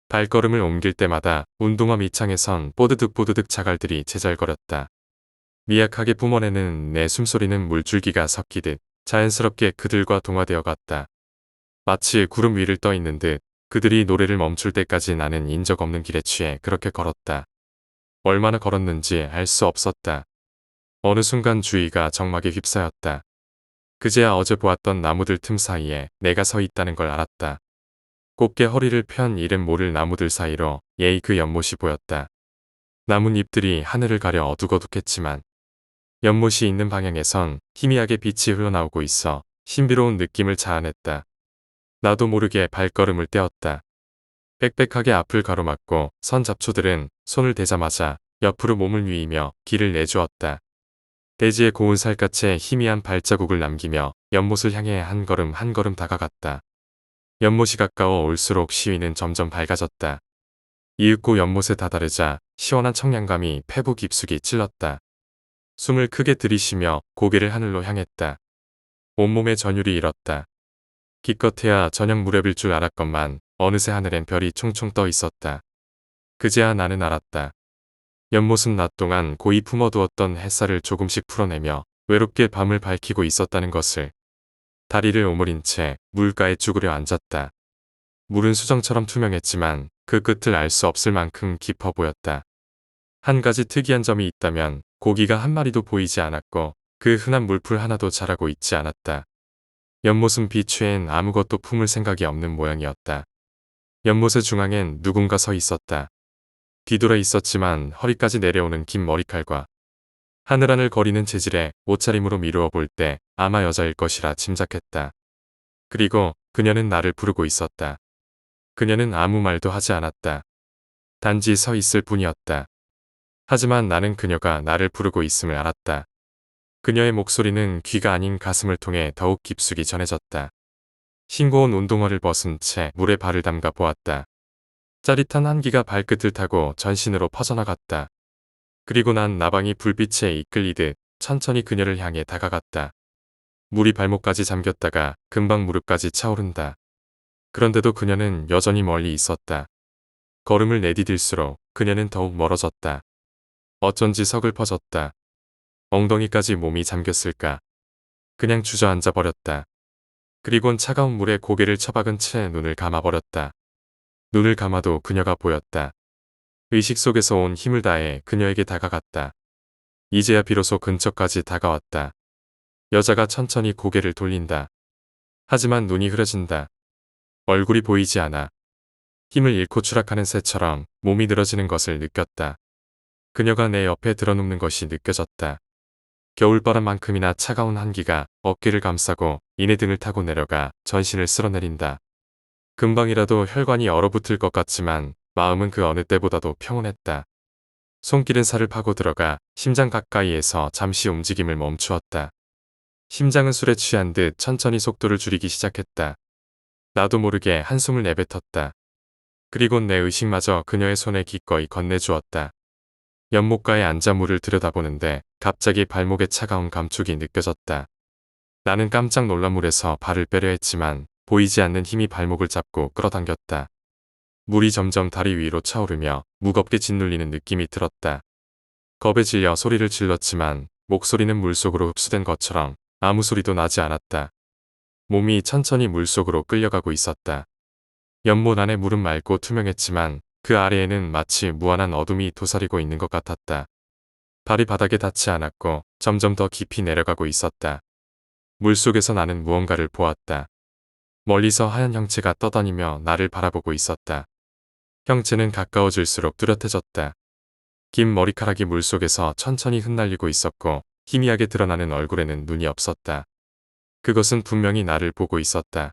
발걸음을 옮길 때마다 운동화 밑창에선 뽀드득뽀드득 자갈들이 제잘거렸다. 미약하게 뿜어내는 내 숨소리는 물줄기가 섞이듯 자연스럽게 그들과 동화되어 갔다. 마치 구름 위를 떠 있는 듯 그들이 노래를 멈출 때까지 나는 인적 없는 길에 취해 그렇게 걸었다. 얼마나 걸었는지 알 수 없었다. 어느 순간 주위가 적막에 휩싸였다. 그제야 어제 보았던 나무들 틈 사이에 내가 서 있다는 걸 알았다. 곱게 허리를 편 이름 모를 나무들 사이로 예의 그 연못이 보였다. 나뭇잎들이 하늘을 가려 어둑어둑했지만 연못이 있는 방향에선 희미하게 빛이 흘러나오고 있어 신비로운 느낌을 자아냈다. 나도 모르게 발걸음을 떼었다. 빽빽하게 앞을 가로막고 선 잡초들은 손을 대자마자 옆으로 몸을 뉘이며 길을 내주었다. 대지의 고운 살갗에 희미한 발자국을 남기며 연못을 향해 한 걸음 한 걸음 다가갔다. 연못이 가까워 올수록 시위는 점점 밝아졌다. 이윽고 연못에 다다르자 시원한 청량감이 폐부 깊숙이 찔렀다. 숨을 크게 들이쉬며 고개를 하늘로 향했다. 온몸에 전율이 일었다. 기껏해야 저녁 무렵일 줄 알았건만 어느새 하늘엔 별이 총총 떠 있었다. 그제야 나는 알았다. 연못은 낮 동안 고이 품어두었던 햇살을 조금씩 풀어내며 외롭게 밤을 밝히고 있었다는 것을. 다리를 오므린 채 물가에 쭈그려 앉았다. 물은 수정처럼 투명했지만 그 끝을 알 수 없을 만큼 깊어 보였다. 한 가지 특이한 점이 있다면 고기가 한 마리도 보이지 않았고 그 흔한 물풀 하나도 자라고 있지 않았다. 연못은 비추엔 아무것도 품을 생각이 없는 모양이었다. 연못의 중앙엔 누군가 서 있었다. 뒤돌아 있었지만 허리까지 내려오는 긴 머리칼과 하늘하늘 거리는 재질의 옷차림으로 미루어 볼 때 아마 여자일 것이라 짐작했다. 그리고 그녀는 나를 부르고 있었다. 그녀는 아무 말도 하지 않았다. 단지 서 있을 뿐이었다. 하지만 나는 그녀가 나를 부르고 있음을 알았다. 그녀의 목소리는 귀가 아닌 가슴을 통해 더욱 깊숙이 전해졌다. 싱거운 운동화를 벗은 채 물에 발을 담가 보았다. 짜릿한 한기가 발끝을 타고 전신으로 퍼져나갔다. 그리고 난 나방이 불빛에 이끌리듯 천천히 그녀를 향해 다가갔다. 물이 발목까지 잠겼다가 금방 무릎까지 차오른다. 그런데도 그녀는 여전히 멀리 있었다. 걸음을 내디딜수록 그녀는 더욱 멀어졌다. 어쩐지 서글퍼졌다. 엉덩이까지 몸이 잠겼을까. 그냥 주저앉아 버렸다. 그리곤 차가운 물에 고개를 처박은 채 눈을 감아버렸다. 눈을 감아도 그녀가 보였다. 의식 속에서 온 힘을 다해 그녀에게 다가갔다. 이제야 비로소 근처까지 다가왔다. 여자가 천천히 고개를 돌린다. 하지만 눈이 흐려진다. 얼굴이 보이지 않아. 힘을 잃고 추락하는 새처럼 몸이 늘어지는 것을 느꼈다. 그녀가 내 옆에 들어눕는 것이 느껴졌다. 겨울바람만큼이나 차가운 한기가 어깨를 감싸고 이내 등을 타고 내려가 전신을 쓸어내린다. 금방이라도 혈관이 얼어붙을 것 같지만 마음은 그 어느 때보다도 평온했다. 손길은 살을 파고 들어가 심장 가까이에서 잠시 움직임을 멈추었다. 심장은 술에 취한 듯 천천히 속도를 줄이기 시작했다. 나도 모르게 한숨을 내뱉었다. 그리곤 내 의식마저 그녀의 손에 기꺼이 건네주었다. 연못가에 앉아 물을 들여다보는데 갑자기 발목에 차가운 감촉이 느껴졌다. 나는 깜짝 놀란 물에서 발을 빼려 했지만 보이지 않는 힘이 발목을 잡고 끌어당겼다. 물이 점점 다리 위로 차오르며 무겁게 짓눌리는 느낌이 들었다. 겁에 질려 소리를 질렀지만 목소리는 물속으로 흡수된 것처럼 아무 소리도 나지 않았다. 몸이 천천히 물속으로 끌려가고 있었다. 연못 안의 물은 맑고 투명했지만 그 아래에는 마치 무한한 어둠이 도사리고 있는 것 같았다. 발이 바닥에 닿지 않았고 점점 더 깊이 내려가고 있었다. 물속에서 나는 무언가를 보았다. 멀리서 하얀 형체가 떠다니며 나를 바라보고 있었다. 형체는 가까워질수록 뚜렷해졌다. 긴 머리카락이 물속에서 천천히 흩날리고 있었고 희미하게 드러나는 얼굴에는 눈이 없었다. 그것은 분명히 나를 보고 있었다.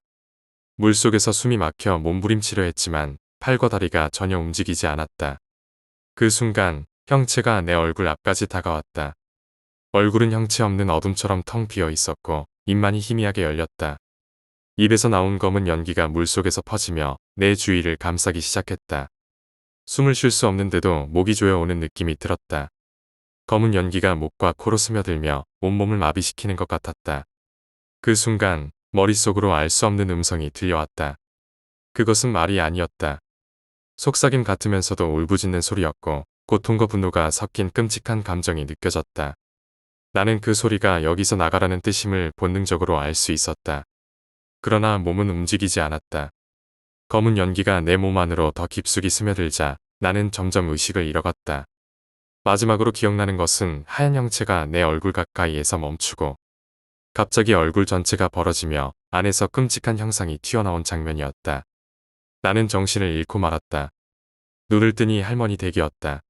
물속에서 숨이 막혀 몸부림치려 했지만 팔과 다리가 전혀 움직이지 않았다. 그 순간 형체가 내 얼굴 앞까지 다가왔다. 얼굴은 형체 없는 어둠처럼 텅 비어 있었고 입만이 희미하게 열렸다. 입에서 나온 검은 연기가 물속에서 퍼지며 내 주위를 감싸기 시작했다. 숨을 쉴 수 없는데도 목이 조여오는 느낌이 들었다. 검은 연기가 목과 코로 스며들며 온몸을 마비시키는 것 같았다. 그 순간 머릿속으로 알 수 없는 음성이 들려왔다. 그것은 말이 아니었다. 속삭임 같으면서도 울부짖는 소리였고 고통과 분노가 섞인 끔찍한 감정이 느껴졌다. 나는 그 소리가 여기서 나가라는 뜻임을 본능적으로 알 수 있었다. 그러나 몸은 움직이지 않았다. 검은 연기가 내 몸 안으로 더 깊숙이 스며들자 나는 점점 의식을 잃어갔다. 마지막으로 기억나는 것은 하얀 형체가 내 얼굴 가까이에서 멈추고 갑자기 얼굴 전체가 벌어지며 안에서 끔찍한 형상이 튀어나온 장면이었다. 나는 정신을 잃고 말았다. 눈을 뜨니 할머니 댁이었다.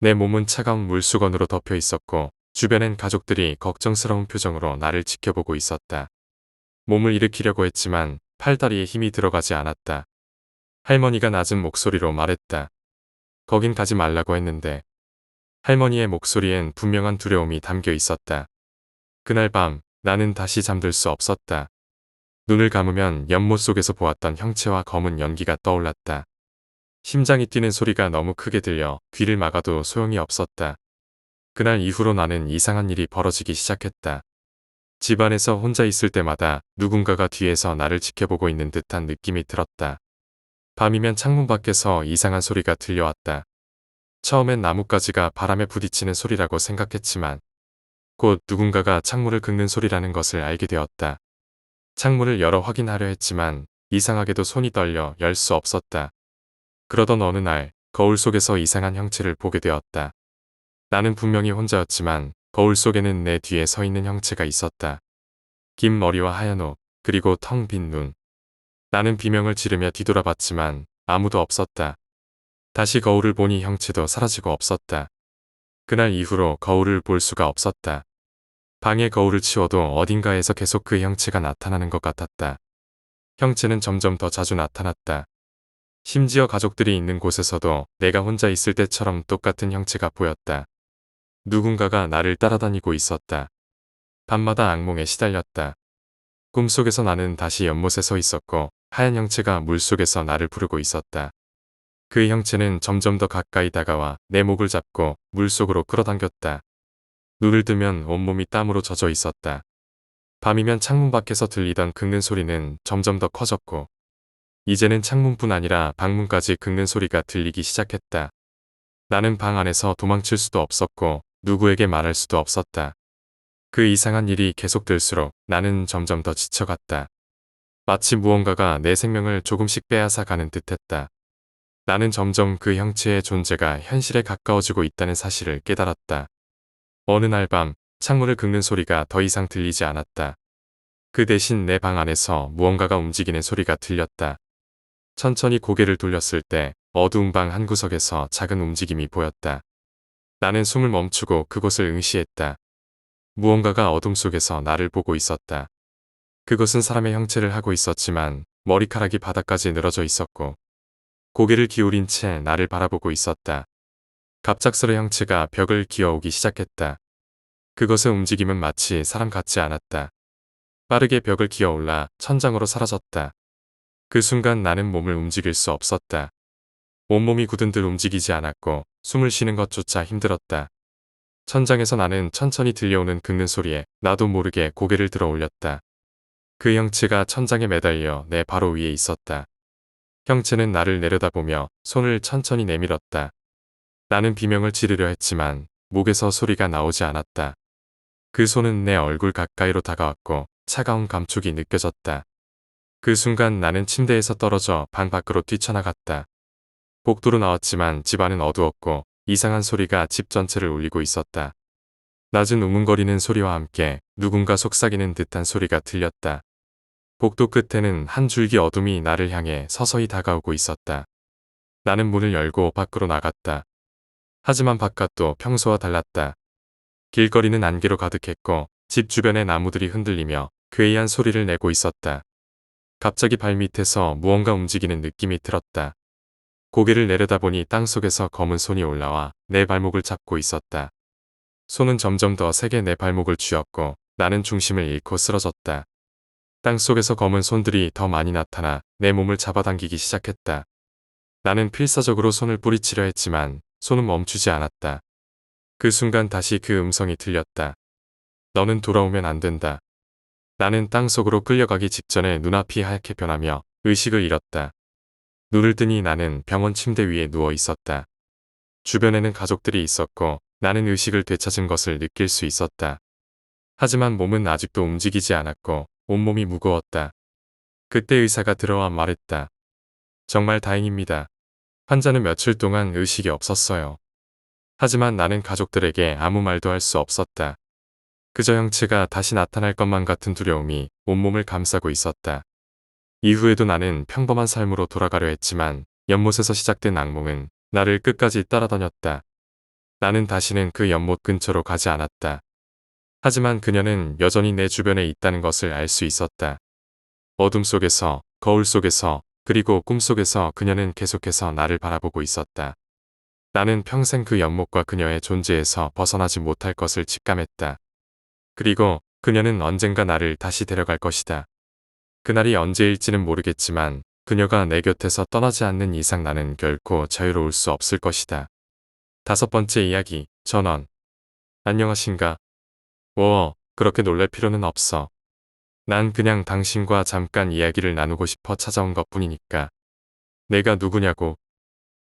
내 몸은 차가운 물수건으로 덮여 있었고 주변엔 가족들이 걱정스러운 표정으로 나를 지켜보고 있었다. 몸을 일으키려고 했지만 팔다리에 힘이 들어가지 않았다. 할머니가 낮은 목소리로 말했다. 거긴 가지 말라고 했는데. 할머니의 목소리엔 분명한 두려움이 담겨 있었다. 그날 밤 나는 다시 잠들 수 없었다. 눈을 감으면 연못 속에서 보았던 형체와 검은 연기가 떠올랐다. 심장이 뛰는 소리가 너무 크게 들려 귀를 막아도 소용이 없었다. 그날 이후로 나는 이상한 일이 벌어지기 시작했다. 집안에서 혼자 있을 때마다 누군가가 뒤에서 나를 지켜보고 있는 듯한 느낌이 들었다. 밤이면 창문 밖에서 이상한 소리가 들려왔다. 처음엔 나뭇가지가 바람에 부딪히는 소리라고 생각했지만 곧 누군가가 창문을 긁는 소리라는 것을 알게 되었다. 창문을 열어 확인하려 했지만 이상하게도 손이 떨려 열 수 없었다. 그러던 어느 날 거울 속에서 이상한 형체를 보게 되었다. 나는 분명히 혼자였지만 거울 속에는 내 뒤에 서 있는 형체가 있었다. 긴 머리와 하얀 옷, 그리고 텅 빈 눈. 나는 비명을 지르며 뒤돌아봤지만 아무도 없었다. 다시 거울을 보니 형체도 사라지고 없었다. 그날 이후로 거울을 볼 수가 없었다. 방의 거울을 치워도 어딘가에서 계속 그 형체가 나타나는 것 같았다. 형체는 점점 더 자주 나타났다. 심지어 가족들이 있는 곳에서도 내가 혼자 있을 때처럼 똑같은 형체가 보였다. 누군가가 나를 따라다니고 있었다. 밤마다 악몽에 시달렸다. 꿈속에서 나는 다시 연못에 서 있었고 하얀 형체가 물속에서 나를 부르고 있었다. 그 형체는 점점 더 가까이 다가와 내 목을 잡고 물속으로 끌어당겼다. 눈을 뜨면 온몸이 땀으로 젖어 있었다. 밤이면 창문 밖에서 들리던 긁는 소리는 점점 더 커졌고 이제는 창문뿐 아니라 방문까지 긁는 소리가 들리기 시작했다. 나는 방 안에서 도망칠 수도 없었고 누구에게 말할 수도 없었다. 그 이상한 일이 계속될수록 나는 점점 더 지쳐갔다. 마치 무언가가 내 생명을 조금씩 빼앗아 가는 듯했다. 나는 점점 그 형체의 존재가 현실에 가까워지고 있다는 사실을 깨달았다. 어느 날 밤 창문을 긁는 소리가 더 이상 들리지 않았다. 그 대신 내 방 안에서 무언가가 움직이는 소리가 들렸다. 천천히 고개를 돌렸을 때 어두운 방 한 구석에서 작은 움직임이 보였다. 나는 숨을 멈추고 그곳을 응시했다. 무언가가 어둠 속에서 나를 보고 있었다. 그것은 사람의 형체를 하고 있었지만 머리카락이 바닥까지 늘어져 있었고 고개를 기울인 채 나를 바라보고 있었다. 갑작스레 형체가 벽을 기어오기 시작했다. 그것의 움직임은 마치 사람 같지 않았다. 빠르게 벽을 기어올라 천장으로 사라졌다. 그 순간 나는 몸을 움직일 수 없었다. 온몸이 굳은 듯 움직이지 않았고 숨을 쉬는 것조차 힘들었다. 천장에서 나는 천천히 들려오는 긁는 소리에 나도 모르게 고개를 들어 올렸다. 그 형체가 천장에 매달려 내 바로 위에 있었다. 형체는 나를 내려다보며 손을 천천히 내밀었다. 나는 비명을 지르려 했지만 목에서 소리가 나오지 않았다. 그 손은 내 얼굴 가까이로 다가왔고 차가운 감촉이 느껴졌다. 그 순간 나는 침대에서 떨어져 방 밖으로 뛰쳐나갔다. 복도로 나왔지만 집 안은 어두웠고 이상한 소리가 집 전체를 울리고 있었다. 낮은 우문거리는 소리와 함께 누군가 속삭이는 듯한 소리가 들렸다. 복도 끝에는 한 줄기 어둠이 나를 향해 서서히 다가오고 있었다. 나는 문을 열고 밖으로 나갔다. 하지만 바깥도 평소와 달랐다. 길거리는 안개로 가득했고 집 주변의 나무들이 흔들리며 괴이한 소리를 내고 있었다. 갑자기 발밑에서 무언가 움직이는 느낌이 들었다. 고개를 내려다보니 땅속에서 검은 손이 올라와 내 발목을 잡고 있었다. 손은 점점 더 세게 내 발목을 쥐었고 나는 중심을 잃고 쓰러졌다. 땅속에서 검은 손들이 더 많이 나타나 내 몸을 잡아당기기 시작했다. 나는 필사적으로 손을 뿌리치려 했지만 손은 멈추지 않았다. 그 순간 다시 그 음성이 들렸다. 너는 돌아오면 안 된다. 나는 땅속으로 끌려가기 직전에 눈앞이 하얗게 변하며 의식을 잃었다. 눈을 뜨니 나는 병원 침대 위에 누워 있었다. 주변에는 가족들이 있었고 나는 의식을 되찾은 것을 느낄 수 있었다. 하지만 몸은 아직도 움직이지 않았고 온몸이 무거웠다. 그때 의사가 들어와 말했다. 정말 다행입니다. 환자는 며칠 동안 의식이 없었어요. 하지만 나는 가족들에게 아무 말도 할 수 없었다. 그저 형체가 다시 나타날 것만 같은 두려움이 온몸을 감싸고 있었다. 이후에도 나는 평범한 삶으로 돌아가려 했지만 연못에서 시작된 악몽은 나를 끝까지 따라다녔다. 나는 다시는 그 연못 근처로 가지 않았다. 하지만 그녀는 여전히 내 주변에 있다는 것을 알 수 있었다. 어둠 속에서, 거울 속에서, 그리고 꿈속에서 그녀는 계속해서 나를 바라보고 있었다. 나는 평생 그 연못과 그녀의 존재에서 벗어나지 못할 것을 직감했다. 그리고 그녀는 언젠가 나를 다시 데려갈 것이다. 그날이 언제일지는 모르겠지만 그녀가 내 곁에서 떠나지 않는 이상 나는 결코 자유로울 수 없을 것이다. 5번째 이야기, 전원. 안녕하신가? 그렇게 놀랄 필요는 없어. 난 그냥 당신과 잠깐 이야기를 나누고 싶어 찾아온 것뿐이니까. 내가 누구냐고.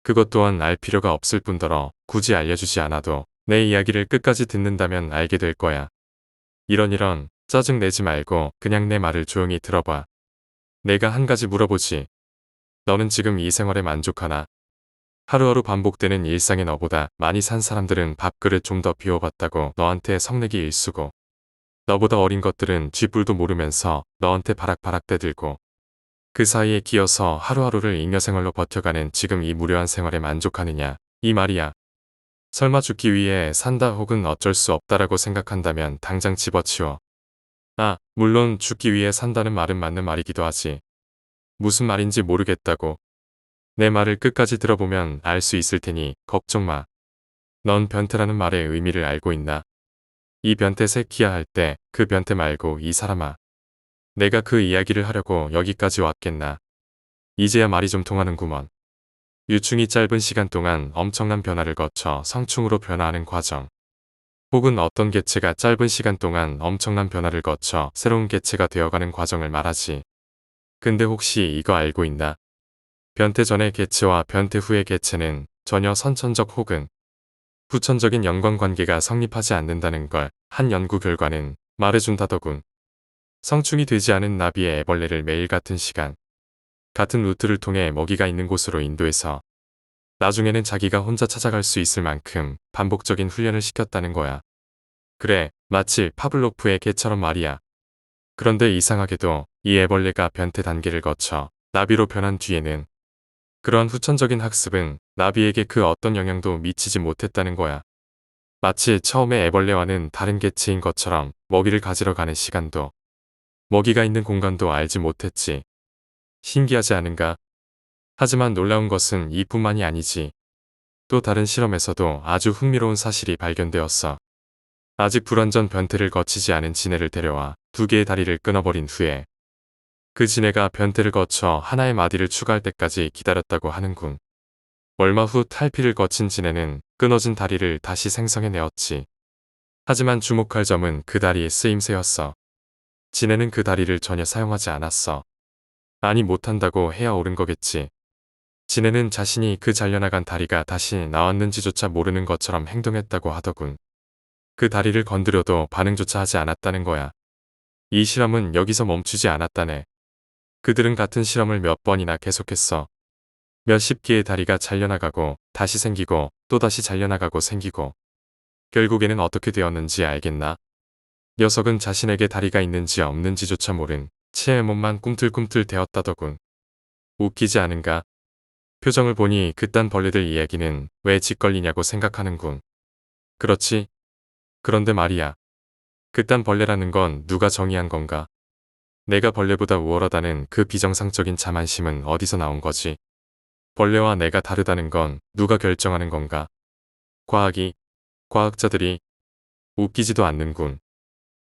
그것 또한 알 필요가 없을 뿐더러 굳이 알려주지 않아도 내 이야기를 끝까지 듣는다면 알게 될 거야. 이런 짜증 내지 말고 그냥 내 말을 조용히 들어봐. 내가 한 가지 물어보지. 너는 지금 이 생활에 만족하나? 하루하루 반복되는 일상에 너보다 많이 산 사람들은 밥그릇 좀 더 비워봤다고 너한테 성내기 일쑤고 너보다 어린 것들은 쥐뿔도 모르면서 너한테 바락바락 대들고 그 사이에 끼어서 하루하루를 잉여생활로 버텨가는 지금 이 무료한 생활에 만족하느냐 이 말이야. 설마 죽기 위해 산다 혹은 어쩔 수 없다라고 생각한다면 당장 집어치워. 물론 죽기 위해 산다는 말은 맞는 말이기도 하지. 무슨 말인지 모르겠다고. 내 말을 끝까지 들어보면 알 수 있을 테니 걱정 마. 넌 변태라는 말의 의미를 알고 있나? 이 변태 새끼야 할 때 그 변태 말고 이 사람아. 내가 그 이야기를 하려고 여기까지 왔겠나. 이제야 말이 좀 통하는구먼. 유충이 짧은 시간 동안 엄청난 변화를 거쳐 성충으로 변화하는 과정. 혹은 어떤 개체가 짧은 시간 동안 엄청난 변화를 거쳐 새로운 개체가 되어가는 과정을 말하지. 근데 혹시 이거 알고 있나? 변태 전의 개체와 변태 후의 개체는 전혀 선천적 혹은 후천적인 연관관계가 성립하지 않는다는 걸 한 연구 결과는 말해준다더군. 성충이 되지 않은 나비의 애벌레를 매일 같은 시간, 같은 루트를 통해 먹이가 있는 곳으로 인도해서 나중에는 자기가 혼자 찾아갈 수 있을 만큼 반복적인 훈련을 시켰다는 거야. 그래, 마치 파블로프의 개처럼 말이야. 그런데 이상하게도 이 애벌레가 변태 단계를 거쳐 나비로 변한 뒤에는 그러한 후천적인 학습은 나비에게 그 어떤 영향도 미치지 못했다는 거야. 마치 처음에 애벌레와는 다른 개체인 것처럼 먹이를 가지러 가는 시간도 먹이가 있는 공간도 알지 못했지. 신기하지 않은가? 하지만 놀라운 것은 이뿐만이 아니지. 또 다른 실험에서도 아주 흥미로운 사실이 발견되었어. 아직 불완전 변태를 거치지 않은 지네를 데려와 2개의 다리를 끊어버린 후에 그 지네가 변태를 거쳐 하나의 마디를 추가할 때까지 기다렸다고 하는군. 얼마 후 탈피를 거친 지네는 끊어진 다리를 다시 생성해내었지. 하지만 주목할 점은 그 다리의 쓰임새였어. 지네는 그 다리를 전혀 사용하지 않았어. 아니 못한다고 해야 옳은 거겠지. 지네는 자신이 그 잘려나간 다리가 다시 나왔는지조차 모르는 것처럼 행동했다고 하더군. 그 다리를 건드려도 반응조차 하지 않았다는 거야. 이 실험은 여기서 멈추지 않았다네. 그들은 같은 실험을 몇 번이나 계속했어. 몇십 개의 다리가 잘려나가고 다시 생기고 또다시 잘려나가고 생기고 결국에는 어떻게 되었는지 알겠나? 녀석은 자신에게 다리가 있는지 없는지조차 모른 채의 몸만 꿈틀꿈틀 대었다더군. 웃기지 않은가? 표정을 보니 그딴 벌레들 이야기는 왜 짓걸리냐고 생각하는군. 그렇지? 그런데 말이야. 그딴 벌레라는 건 누가 정의한 건가? 내가 벌레보다 우월하다는 그 비정상적인 자만심은 어디서 나온 거지? 벌레와 내가 다르다는 건 누가 결정하는 건가? 과학이, 과학자들이 웃기지도 않는군.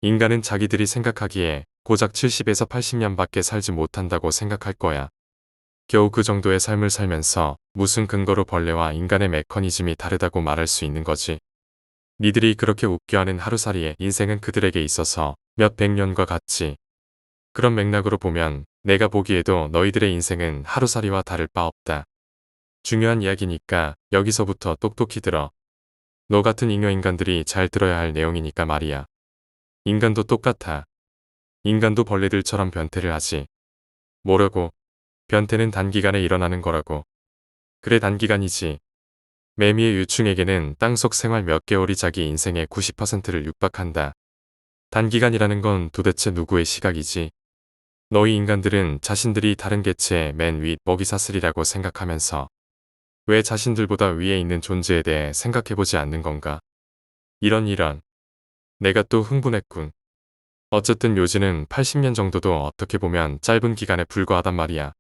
인간은 자기들이 생각하기에 고작 70에서 80년밖에 살지 못한다고 생각할 거야. 겨우 그 정도의 삶을 살면서 무슨 근거로 벌레와 인간의 메커니즘이 다르다고 말할 수 있는 거지. 니들이 그렇게 웃겨하는 하루살이의 인생은 그들에게 있어서 몇 백 년과 같지. 그런 맥락으로 보면 내가 보기에도 너희들의 인생은 하루살이와 다를 바 없다. 중요한 이야기니까 여기서부터 똑똑히 들어. 너 같은 잉여인간들이 잘 들어야 할 내용이니까 말이야. 인간도 똑같아. 인간도 벌레들처럼 변태를 하지. 뭐라고? 변태는 단기간에 일어나는 거라고. 그래 단기간이지. 매미의 유충에게는 땅속 생활 몇 개월이 자기 인생의 90%를 육박한다. 단기간이라는 건 도대체 누구의 시각이지? 너희 인간들은 자신들이 다른 개체의 맨 윗 먹이사슬이라고 생각하면서 왜 자신들보다 위에 있는 존재에 대해 생각해보지 않는 건가? 이런. 내가 또 흥분했군. 어쨌든 요지는 80년 정도도 어떻게 보면 짧은 기간에 불과하단 말이야.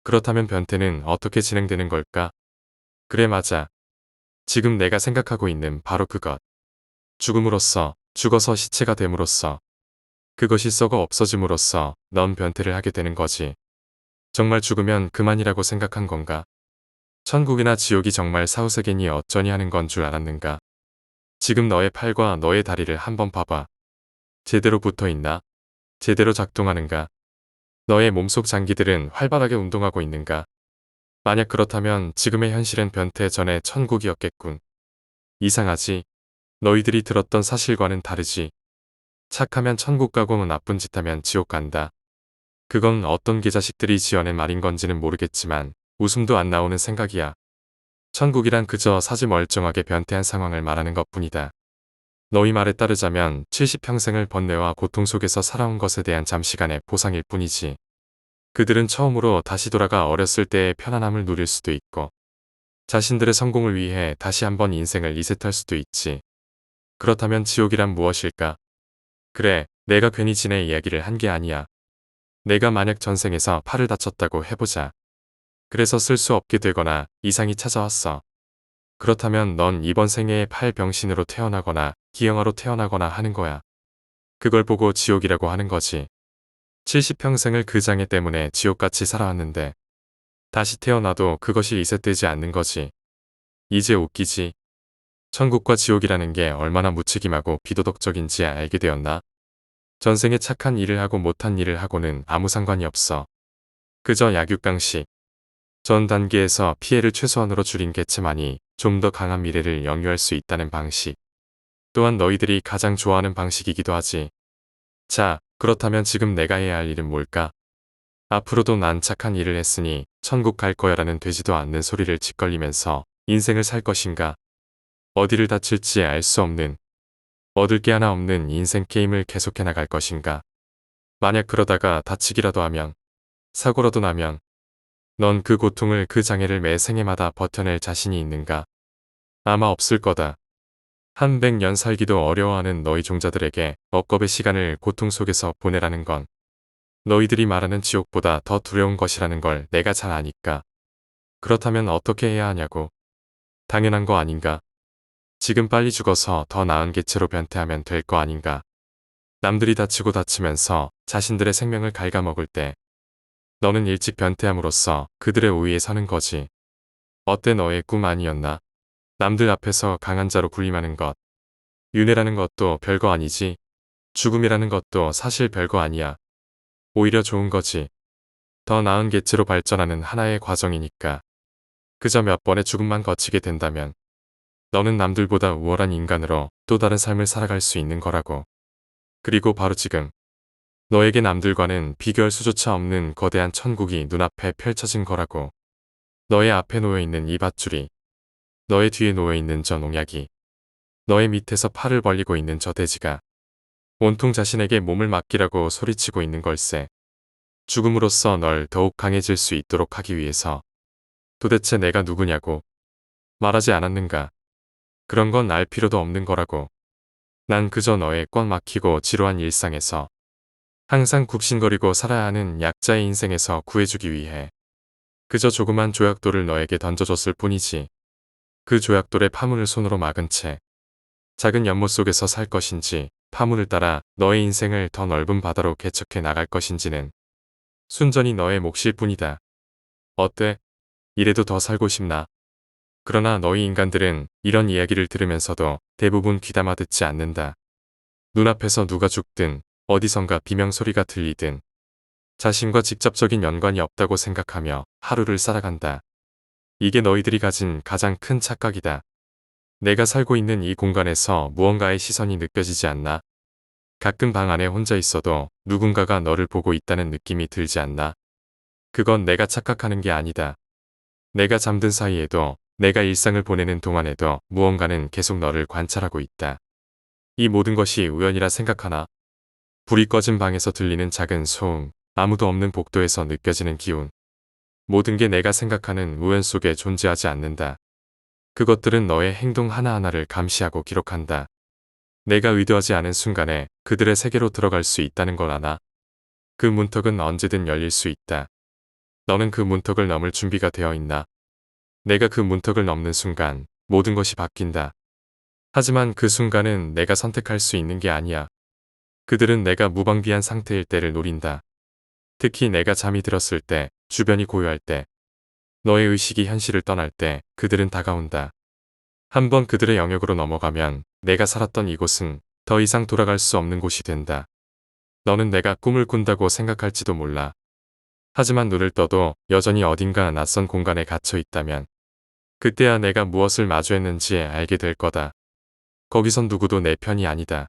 그렇다면 변태는 어떻게 진행되는 걸까? 그래 맞아. 지금 내가 생각하고 있는 바로 그것. 죽음으로써, 죽어서 시체가 됨으로써, 그것이 썩어 없어짐으로써 넌 변태를 하게 되는 거지. 정말 죽으면 그만이라고 생각한 건가? 천국이나 지옥이 정말 사후세계니 어쩌니 하는 건 줄 알았는가? 지금 너의 팔과 너의 다리를 한번 봐봐. 제대로 붙어 있나? 제대로 작동하는가? 너의 몸속 장기들은 활발하게 운동하고 있는가? 만약 그렇다면 지금의 현실은 변태 전의 천국이었겠군. 이상하지? 너희들이 들었던 사실과는 다르지. 착하면 천국 가고 나쁜 짓 하면 지옥 간다. 그건 어떤 개자식들이 지어낸 말인 건지는 모르겠지만 웃음도 안 나오는 생각이야. 천국이란 그저 사지 멀쩡하게 변태한 상황을 말하는 것뿐이다. 너희 말에 따르자면 70평생을 번뇌와 고통 속에서 살아온 것에 대한 잠시간의 보상일 뿐이지. 그들은 처음으로 다시 돌아가 어렸을 때의 편안함을 누릴 수도 있고 자신들의 성공을 위해 다시 한번 인생을 리셋할 수도 있지. 그렇다면 지옥이란 무엇일까? 그래, 내가 괜히 지네 이야기를 한 게 아니야. 내가 만약 전생에서 팔을 다쳤다고 해보자. 그래서 쓸 수 없게 되거나 이상이 찾아왔어. 그렇다면 넌 이번 생애에 팔 병신으로 태어나거나 기형아로 태어나거나 하는 거야. 그걸 보고 지옥이라고 하는 거지. 70평생을 그 장애 때문에 지옥같이 살아왔는데 다시 태어나도 그것이 리셋되지 않는 거지. 이제 웃기지. 천국과 지옥이라는 게 얼마나 무책임하고 비도덕적인지 알게 되었나? 전생에 착한 일을 하고 못한 일을 하고는 아무 상관이 없어. 그저 약육강식. 전 단계에서 피해를 최소한으로 줄인 개체만이 좀 더 강한 미래를 영유할 수 있다는 방식. 또한 너희들이 가장 좋아하는 방식이기도 하지. 자, 그렇다면 지금 내가 해야 할 일은 뭘까? 앞으로도 난 착한 일을 했으니 천국 갈 거야라는 되지도 않는 소리를 짓걸리면서 인생을 살 것인가? 어디를 다칠지 알 수 없는, 얻을 게 하나 없는 인생 게임을 계속해 나갈 것인가? 만약 그러다가 다치기라도 하면, 사고라도 나면, 넌 그 고통을 그 장애를 매 생애마다 버텨낼 자신이 있는가? 아마 없을 거다. 한 100년 살기도 어려워하는 너희 종자들에게 억겁의 시간을 고통 속에서 보내라는 건 너희들이 말하는 지옥보다 더 두려운 것이라는 걸 내가 잘 아니까. 그렇다면 어떻게 해야 하냐고. 당연한 거 아닌가? 지금 빨리 죽어서 더 나은 개체로 변태하면 될 거 아닌가? 남들이 다치고 다치면서 자신들의 생명을 갉아먹을 때 너는 일찍 변태함으로써 그들의 우위에 서는 거지. 어때 너의 꿈 아니었나? 남들 앞에서 강한 자로 군림하는 것. 윤회라는 것도 별거 아니지. 죽음이라는 것도 사실 별거 아니야. 오히려 좋은 거지. 더 나은 개체로 발전하는 하나의 과정이니까. 그저 몇 번의 죽음만 거치게 된다면 너는 남들보다 우월한 인간으로 또 다른 삶을 살아갈 수 있는 거라고. 그리고 바로 지금 너에게 남들과는 비교할 수조차 없는 거대한 천국이 눈앞에 펼쳐진 거라고. 너의 앞에 놓여있는 이 밧줄이, 너의 뒤에 놓여있는 저 농약이, 너의 밑에서 팔을 벌리고 있는 저 돼지가 온통 자신에게 몸을 맡기라고 소리치고 있는 걸세. 죽음으로써 널 더욱 강해질 수 있도록 하기 위해서. 도대체 내가 누구냐고. 말하지 않았는가. 그런 건 알 필요도 없는 거라고. 난 그저 너의 꽉 막히고 지루한 일상에서 항상 굽신거리고 살아야 하는 약자의 인생에서 구해주기 위해 그저 조그만 조약돌을 너에게 던져줬을 뿐이지. 그 조약돌의 파문을 손으로 막은 채 작은 연못 속에서 살 것인지 파문을 따라 너의 인생을 더 넓은 바다로 개척해 나갈 것인지는 순전히 너의 몫일 뿐이다. 어때? 이래도 더 살고 싶나? 그러나 너희 인간들은 이런 이야기를 들으면서도 대부분 귀담아 듣지 않는다. 눈앞에서 누가 죽든 어디선가 비명소리가 들리든 자신과 직접적인 연관이 없다고 생각하며 하루를 살아간다. 이게 너희들이 가진 가장 큰 착각이다. 내가 살고 있는 이 공간에서 무언가의 시선이 느껴지지 않나? 가끔 방 안에 혼자 있어도 누군가가 너를 보고 있다는 느낌이 들지 않나? 그건 내가 착각하는 게 아니다. 내가 잠든 사이에도 내가 일상을 보내는 동안에도 무언가는 계속 너를 관찰하고 있다. 이 모든 것이 우연이라 생각하나? 불이 꺼진 방에서 들리는 작은 소음, 아무도 없는 복도에서 느껴지는 기운. 모든 게 내가 생각하는 우연 속에 존재하지 않는다. 그것들은 너의 행동 하나하나를 감시하고 기록한다. 내가 의도하지 않은 순간에 그들의 세계로 들어갈 수 있다는 걸 아나? 그 문턱은 언제든 열릴 수 있다. 너는 그 문턱을 넘을 준비가 되어 있나? 내가 그 문턱을 넘는 순간 모든 것이 바뀐다. 하지만 그 순간은 내가 선택할 수 있는 게 아니야. 그들은 내가 무방비한 상태일 때를 노린다. 특히 내가 잠이 들었을 때, 주변이 고요할 때, 너의 의식이 현실을 떠날 때 그들은 다가온다. 한번 그들의 영역으로 넘어가면 내가 살았던 이곳은 더 이상 돌아갈 수 없는 곳이 된다. 너는 내가 꿈을 꾼다고 생각할지도 몰라. 하지만 눈을 떠도 여전히 어딘가 낯선 공간에 갇혀 있다면 그때야 내가 무엇을 마주했는지 알게 될 거다. 거기선 누구도 내 편이 아니다.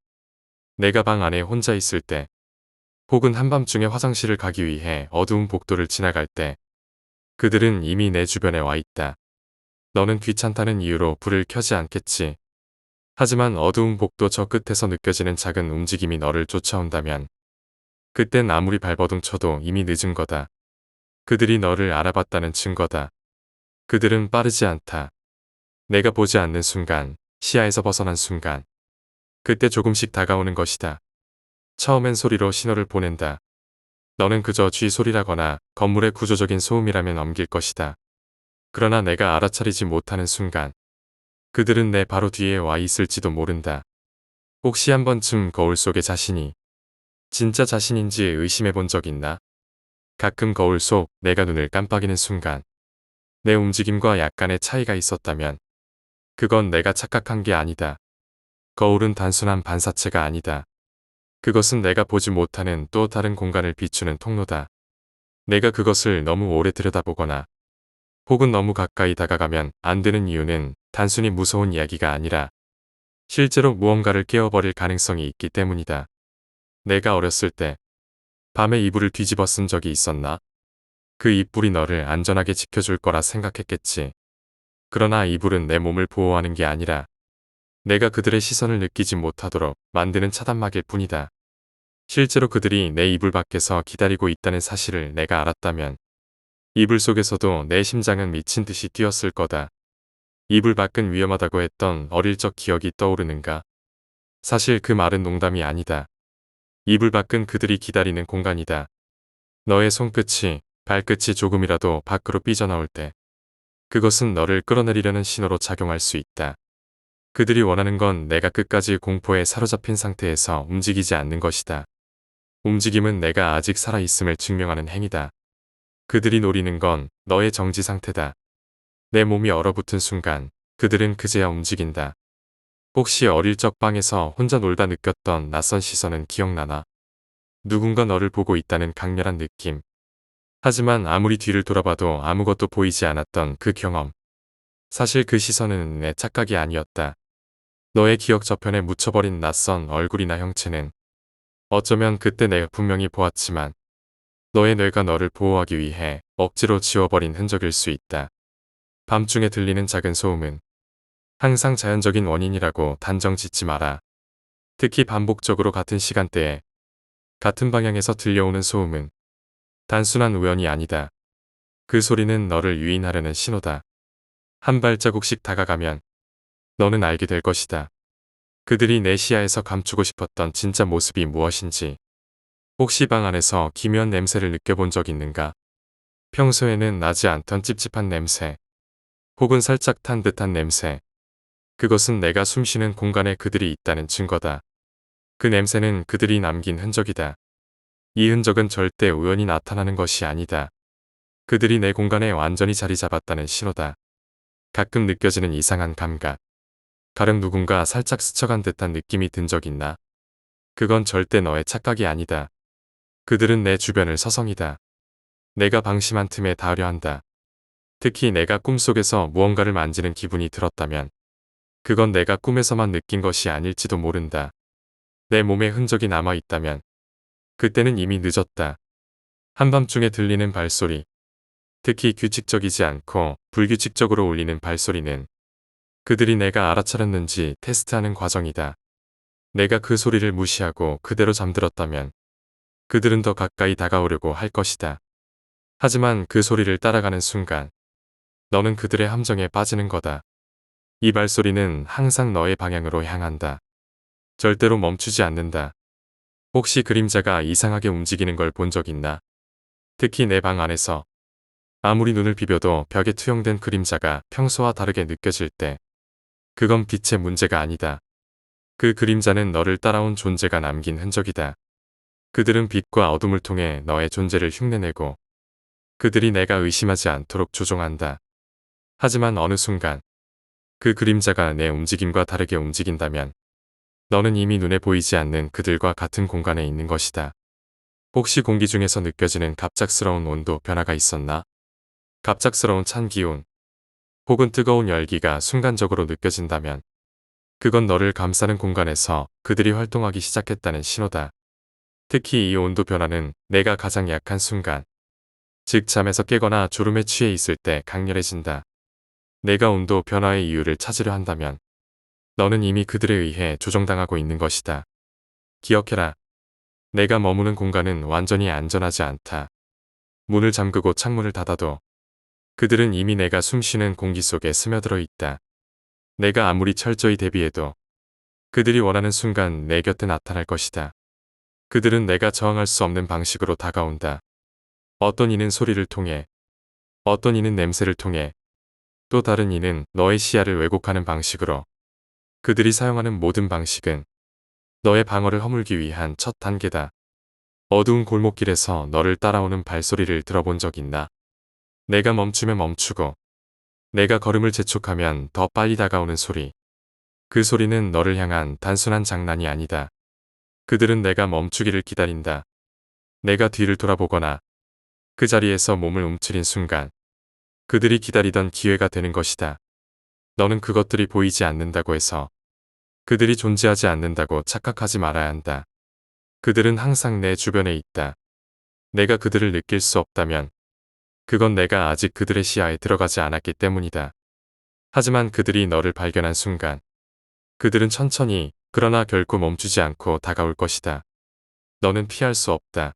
내가 방 안에 혼자 있을 때, 혹은 한밤중에 화장실을 가기 위해 어두운 복도를 지나갈 때, 그들은 이미 내 주변에 와 있다. 너는 귀찮다는 이유로 불을 켜지 않겠지. 하지만 어두운 복도 저 끝에서 느껴지는 작은 움직임이 너를 쫓아온다면, 그땐 아무리 발버둥 쳐도 이미 늦은 거다. 그들이 너를 알아봤다는 증거다. 그들은 빠르지 않다. 내가 보지 않는 순간, 시야에서 벗어난 순간, 그때 조금씩 다가오는 것이다. 처음엔 소리로 신호를 보낸다. 너는 그저 쥐 소리라거나 건물의 구조적인 소음이라면 넘길 것이다. 그러나 내가 알아차리지 못하는 순간, 그들은 내 바로 뒤에 와 있을지도 모른다. 혹시 한 번쯤 거울 속의 자신이 진짜 자신인지 의심해 본 적 있나? 가끔 거울 속 내가 눈을 깜빡이는 순간, 내 움직임과 약간의 차이가 있었다면 그건 내가 착각한 게 아니다. 거울은 단순한 반사체가 아니다. 그것은 내가 보지 못하는 또 다른 공간을 비추는 통로다. 내가 그것을 너무 오래 들여다보거나 혹은 너무 가까이 다가가면 안 되는 이유는 단순히 무서운 이야기가 아니라 실제로 무언가를 깨워버릴 가능성이 있기 때문이다. 내가 어렸을 때 밤에 이불을 뒤집어 쓴 적이 있었나? 그 이불이 너를 안전하게 지켜줄 거라 생각했겠지. 그러나 이불은 내 몸을 보호하는 게 아니라 내가 그들의 시선을 느끼지 못하도록 만드는 차단막일 뿐이다. 실제로 그들이 내 이불 밖에서 기다리고 있다는 사실을 내가 알았다면 이불 속에서도 내 심장은 미친 듯이 뛰었을 거다. 이불 밖은 위험하다고 했던 어릴 적 기억이 떠오르는가? 사실 그 말은 농담이 아니다. 이불 밖은 그들이 기다리는 공간이다. 너의 손끝이, 발끝이 조금이라도 밖으로 삐져나올 때 그것은 너를 끌어내리려는 신호로 작용할 수 있다. 그들이 원하는 건 내가 끝까지 공포에 사로잡힌 상태에서 움직이지 않는 것이다. 움직임은 내가 아직 살아있음을 증명하는 행위다. 그들이 노리는 건 너의 정지 상태다. 내 몸이 얼어붙은 순간 그들은 그제야 움직인다. 혹시 어릴 적 방에서 혼자 놀다 느꼈던 낯선 시선은 기억나나? 누군가 너를 보고 있다는 강렬한 느낌. 하지만 아무리 뒤를 돌아봐도 아무것도 보이지 않았던 그 경험. 사실 그 시선은 내 착각이 아니었다. 너의 기억 저편에 묻혀버린 낯선 얼굴이나 형체는 어쩌면 그때 내가 분명히 보았지만 너의 뇌가 너를 보호하기 위해 억지로 지워버린 흔적일 수 있다. 밤중에 들리는 작은 소음은 항상 자연적인 원인이라고 단정 짓지 마라. 특히 반복적으로 같은 시간대에 같은 방향에서 들려오는 소음은 단순한 우연이 아니다. 그 소리는 너를 유인하려는 신호다. 한 발자국씩 다가가면 너는 알게 될 것이다. 그들이 내 시야에서 감추고 싶었던 진짜 모습이 무엇인지. 혹시 방 안에서 기묘한 냄새를 느껴본 적 있는가? 평소에는 나지 않던 찝찝한 냄새. 혹은 살짝 탄 듯한 냄새. 그것은 내가 숨쉬는 공간에 그들이 있다는 증거다. 그 냄새는 그들이 남긴 흔적이다. 이 흔적은 절대 우연히 나타나는 것이 아니다. 그들이 내 공간에 완전히 자리 잡았다는 신호다. 가끔 느껴지는 이상한 감각. 가령 누군가 살짝 스쳐간 듯한 느낌이 든 적 있나? 그건 절대 너의 착각이 아니다. 그들은 내 주변을 서성이다. 내가 방심한 틈에 닿으려 한다. 특히 내가 꿈속에서 무언가를 만지는 기분이 들었다면 그건 내가 꿈에서만 느낀 것이 아닐지도 모른다. 내 몸에 흔적이 남아있다면 그때는 이미 늦었다. 한밤중에 들리는 발소리. 특히 규칙적이지 않고 불규칙적으로 울리는 발소리는 그들이 내가 알아차렸는지 테스트하는 과정이다. 내가 그 소리를 무시하고 그대로 잠들었다면 그들은 더 가까이 다가오려고 할 것이다. 하지만 그 소리를 따라가는 순간 너는 그들의 함정에 빠지는 거다. 이 발소리는 항상 너의 방향으로 향한다. 절대로 멈추지 않는다. 혹시 그림자가 이상하게 움직이는 걸 본 적 있나? 특히 내 방 안에서 아무리 눈을 비벼도 벽에 투영된 그림자가 평소와 다르게 느껴질 때 그건 빛의 문제가 아니다. 그 그림자는 너를 따라온 존재가 남긴 흔적이다. 그들은 빛과 어둠을 통해 너의 존재를 흉내내고 그들이 내가 의심하지 않도록 조종한다. 하지만 어느 순간 그 그림자가 내 움직임과 다르게 움직인다면 너는 이미 눈에 보이지 않는 그들과 같은 공간에 있는 것이다. 혹시 공기 중에서 느껴지는 갑작스러운 온도 변화가 있었나? 갑작스러운 찬 기운 혹은 뜨거운 열기가 순간적으로 느껴진다면 그건 너를 감싸는 공간에서 그들이 활동하기 시작했다는 신호다. 특히 이 온도 변화는 내가 가장 약한 순간, 즉 잠에서 깨거나 졸음에 취해 있을 때 강렬해진다. 내가 온도 변화의 이유를 찾으려 한다면 너는 이미 그들에 의해 조정당하고 있는 것이다. 기억해라. 내가 머무는 공간은 완전히 안전하지 않다. 문을 잠그고 창문을 닫아도 그들은 이미 내가 숨쉬는 공기 속에 스며들어 있다. 내가 아무리 철저히 대비해도 그들이 원하는 순간 내 곁에 나타날 것이다. 그들은 내가 저항할 수 없는 방식으로 다가온다. 어떤 이는 소리를 통해, 어떤 이는 냄새를 통해, 또 다른 이는 너의 시야를 왜곡하는 방식으로. 그들이 사용하는 모든 방식은 너의 방어를 허물기 위한 첫 단계다. 어두운 골목길에서 너를 따라오는 발소리를 들어본 적 있나? 내가 멈추면 멈추고 내가 걸음을 재촉하면 더 빨리 다가오는 소리. 그 소리는 너를 향한 단순한 장난이 아니다. 그들은 내가 멈추기를 기다린다. 내가 뒤를 돌아보거나 그 자리에서 몸을 움츠린 순간 그들이 기다리던 기회가 되는 것이다. 너는 그것들이 보이지 않는다고 해서 그들이 존재하지 않는다고 착각하지 말아야 한다. 그들은 항상 내 주변에 있다. 내가 그들을 느낄 수 없다면 그건 내가 아직 그들의 시야에 들어가지 않았기 때문이다. 하지만 그들이 너를 발견한 순간 그들은 천천히 그러나 결코 멈추지 않고 다가올 것이다. 너는 피할 수 없다.